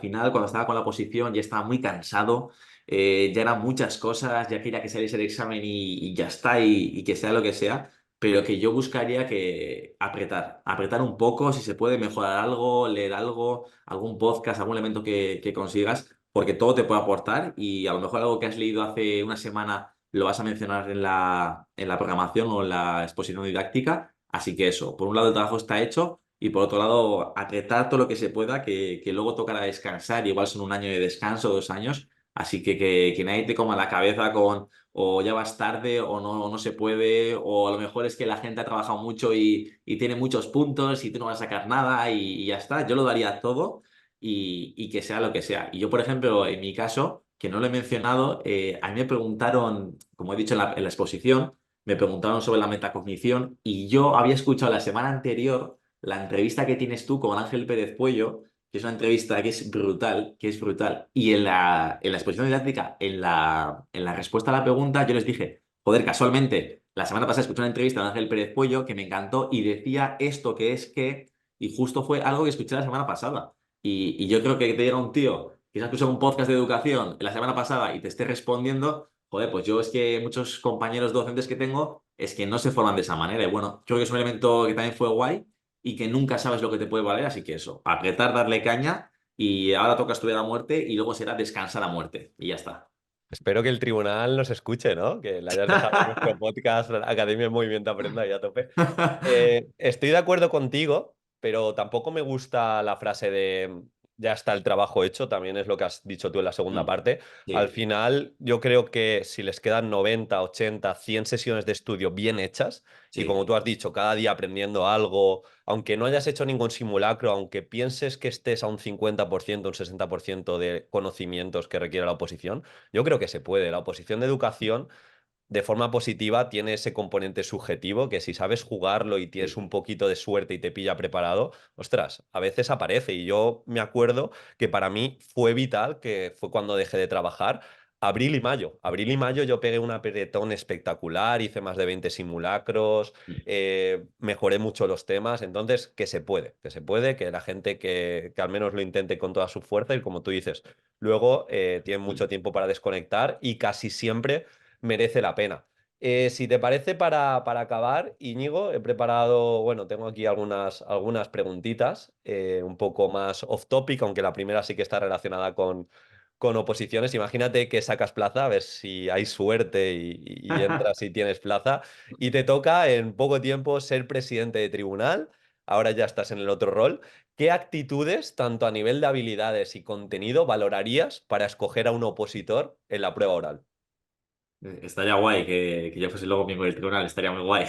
final, cuando estaba con la posición, ya estaba muy cansado, ya eran muchas cosas, ya quería que saliese el examen y ya está, y que sea lo que sea, pero que yo buscaría que apretar un poco, si se puede mejorar algo, leer algo, algún podcast, algún elemento que consigas, porque todo te puede aportar y a lo mejor algo que has leído hace una semana lo vas a mencionar en la programación o en la exposición didáctica. Así que eso, por un lado el trabajo está hecho y por otro lado apretar todo lo que se pueda, que luego tocará descansar, igual son un año de descanso, 2 años, así que nadie te coma la cabeza con o ya vas tarde o no se puede, o a lo mejor es que la gente ha trabajado mucho y tiene muchos puntos y tú no vas a sacar nada y ya está. Yo lo daría todo y que sea lo que sea. Y yo, por ejemplo, en mi caso, que no lo he mencionado, a mí me preguntaron, como he dicho en la exposición, me preguntaron sobre la metacognición y yo había escuchado la semana anterior la entrevista que tienes tú con Ángel Pérez Puello, que es una entrevista que es brutal, que es brutal. Y en la exposición didáctica, en la respuesta a la pregunta, yo les dije, joder, casualmente, la semana pasada escuché una entrevista de Ángel Pérez Puello que me encantó y decía esto que es que, y justo fue algo que escuché la semana pasada. Y yo creo que te llega un tío que se ha escuchado un podcast de educación la semana pasada y te esté respondiendo, joder, pues yo es que muchos compañeros docentes que tengo es que no se forman de esa manera. Y bueno, creo que es un elemento que también fue guay y que nunca sabes lo que te puede valer, así que eso, apretar, darle caña y ahora toca estudiar a muerte y luego será descansar a muerte y ya está. Espero que el tribunal nos escuche, ¿no? Que le hayas dejado nuestro podcast Academia en Movimiento Aprenda y a tope. Estoy de acuerdo contigo, pero tampoco me gusta la frase de ya está el trabajo hecho, también es lo que has dicho tú en la segunda Mm, parte. Al sí, final, yo creo que si les quedan 90, 80, 100 sesiones de estudio bien hechas, y sí, como tú has dicho, cada día aprendiendo algo, aunque no hayas hecho ningún simulacro, aunque pienses que estés a un 50%, un 60% de conocimientos que requiere la oposición, yo creo que se puede. La oposición de educación de forma positiva tiene ese componente subjetivo que si sabes jugarlo y tienes sí, un poquito de suerte y te pilla preparado, ostras, a veces aparece. Y yo me acuerdo que para mí fue vital, que fue cuando dejé de trabajar, abril y mayo. Abril y mayo yo pegué un apretón espectacular, hice más de 20 simulacros, mm, mejoré mucho los temas, entonces que la gente que al menos lo intente con toda su fuerza y como tú dices, luego tienen mucho mm, tiempo para desconectar y casi siempre merece la pena. Si te parece, para acabar, Íñigo, he preparado, bueno, tengo aquí algunas preguntitas, un poco más off topic, aunque la primera sí que está relacionada con oposiciones. Imagínate que sacas plaza, a ver si hay suerte y entras y tienes plaza, y te toca en poco tiempo ser presidente de tribunal. Ahora ya estás en el otro rol. ¿Qué actitudes, tanto a nivel de habilidades y contenido, valorarías para escoger a un opositor en la prueba oral? Estaría guay que yo fuese luego miembro del tribunal, estaría muy guay.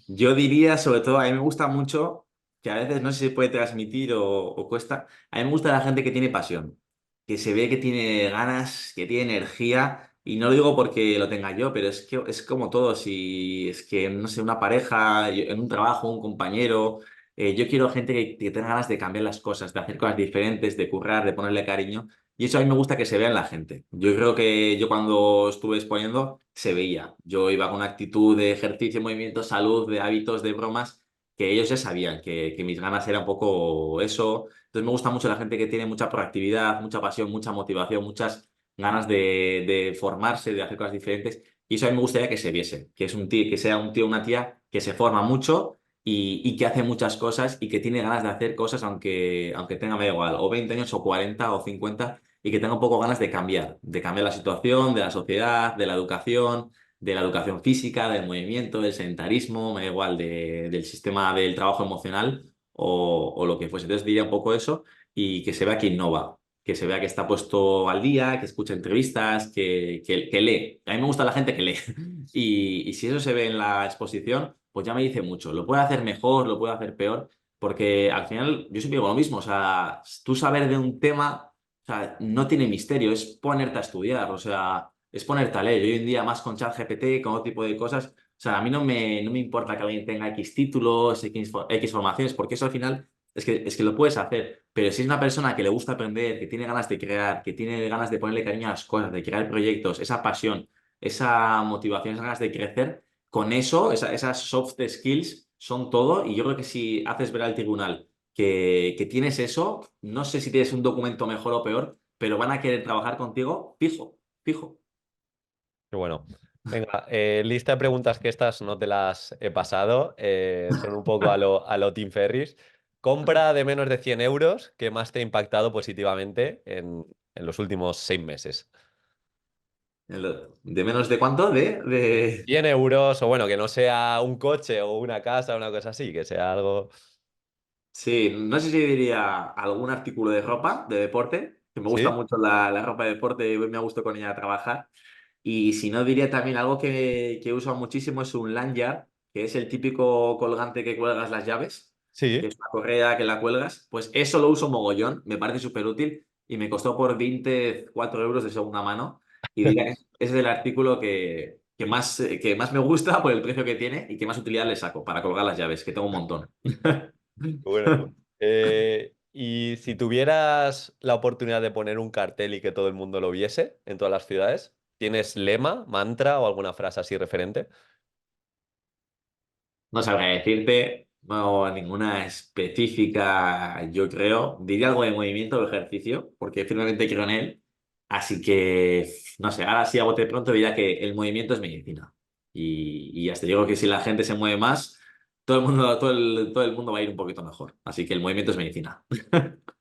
Yo diría, sobre todo, a mí me gusta mucho, que a veces no sé si se puede transmitir o cuesta, a mí me gusta la gente que tiene pasión, que se ve que tiene ganas, que tiene energía, y no lo digo porque lo tenga yo, pero es que es como todo, si es que, no sé, una pareja, en un trabajo, un compañero, yo quiero gente que tenga ganas de cambiar las cosas, de hacer cosas diferentes, de currar, de ponerle cariño. Y eso a mí me gusta que se vea en la gente. Yo creo que yo cuando estuve exponiendo se veía. Yo iba con una actitud de ejercicio, movimiento, salud, de hábitos, de bromas, que ellos ya sabían que mis ganas era un poco eso. Entonces me gusta mucho la gente que tiene mucha proactividad, mucha pasión, mucha motivación, muchas ganas de formarse, de hacer cosas diferentes. Y eso a mí me gustaría que se viese, que es un tío, que sea un tío, una tía que se forma mucho y que hace muchas cosas y que tiene ganas de hacer cosas aunque tenga, me da igual, o 20 años o 40 o 50 y que tenga un poco ganas de cambiar la situación, de la sociedad, de la educación física, del movimiento, del sedentarismo, me da igual, del sistema del trabajo emocional o lo que fuese. Entonces diría un poco eso y que se vea que innova, que se vea que está puesto al día, que escucha entrevistas, que lee. A mí me gusta la gente que lee. Y si eso se ve en la exposición, pues ya me dice mucho. Lo puede hacer mejor, lo puede hacer peor, porque al final yo siempre digo lo mismo. O sea, tú saber de un tema, o sea, no tiene misterio, es ponerte a estudiar, o sea, es ponerte a leer. Hoy en día más con ChatGPT, con otro tipo de cosas. O sea, a mí no me importa que alguien tenga X títulos, X formaciones, porque eso al final es que lo puedes hacer. Pero si es una persona que le gusta aprender, que tiene ganas de crear, que tiene ganas de ponerle cariño a las cosas, de crear proyectos, esa pasión, esa motivación, esas ganas de crecer, con eso, esas soft skills son todo. Y yo creo que si haces ver al tribunal que tienes eso, no sé si tienes un documento mejor o peor, pero van a querer trabajar contigo fijo, fijo. Qué bueno. Venga, lista de preguntas que estas no te las he pasado. Son un poco a lo Tim Ferriss. Compra de menos de 100 euros que más te ha impactado positivamente en los últimos 6 meses. ¿De menos de cuánto? 100 euros, o bueno, que no sea un coche o una casa o una cosa así, que sea algo... Sí, no sé si diría algún artículo de ropa, de deporte, que me gusta ¿Sí? mucho la ropa de deporte y me ha gustado con ella a trabajar. Y si no, diría también algo que uso muchísimo es un lanyard, que es el típico colgante que cuelgas las llaves, que Sí. es una correa que la cuelgas. Pues eso lo uso mogollón, me parece súper útil y me costó por 24 euros de segunda mano. Y diría que ese es el artículo que más me gusta por el precio que tiene y que más utilidad le saco para colgar las llaves, que tengo un montón. Bueno, y si tuvieras la oportunidad de poner un cartel y que todo el mundo lo viese en todas las ciudades, ¿tienes lema, mantra o alguna frase así referente? No sabría decirte, no ninguna específica, yo creo. Diría algo de movimiento o ejercicio, porque firmemente creo en él. Así que, no sé, ahora sí a bote pronto diría que el movimiento es medicina. Y hasta digo que si la gente se mueve más, todo el mundo va a ir un poquito mejor. Así que el movimiento es medicina.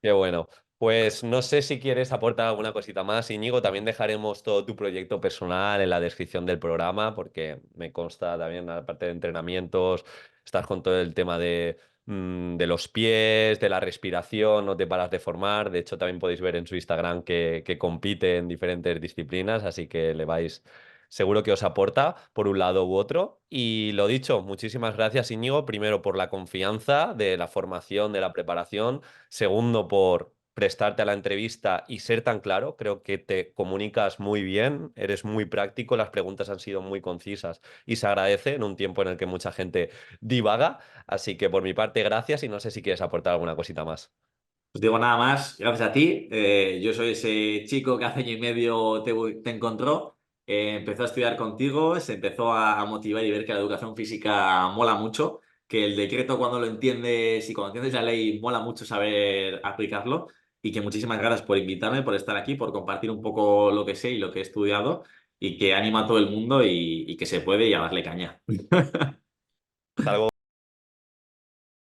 Qué bueno. Pues no sé si quieres aportar alguna cosita más, Íñigo. También dejaremos todo tu proyecto personal en la descripción del programa, porque me consta también, aparte de entrenamientos, estás con todo el tema de los pies, de la respiración, no te paras de formar. De hecho, también podéis ver en su Instagram que compite en diferentes disciplinas, así que le vais. Seguro que os aporta por un lado u otro. Y lo dicho, muchísimas gracias, Íñigo, primero por la confianza de la formación, de la preparación. Segundo, por prestarte a la entrevista y ser tan claro. Creo que te comunicas muy bien, eres muy práctico, las preguntas han sido muy concisas y se agradece en un tiempo en el que mucha gente divaga. Así que por mi parte, gracias y no sé si quieres aportar alguna cosita más. Os digo nada más, gracias a ti. Yo soy ese chico que hace año y medio te encontró, empezó a estudiar contigo, se empezó a motivar y ver que la educación física mola mucho, que el decreto cuando lo entiendes y cuando entiendes la ley mola mucho saber aplicarlo y que muchísimas gracias por invitarme, por estar aquí, por compartir un poco lo que sé y lo que he estudiado y que anima a todo el mundo y que se puede y a darle caña. Hasta luego.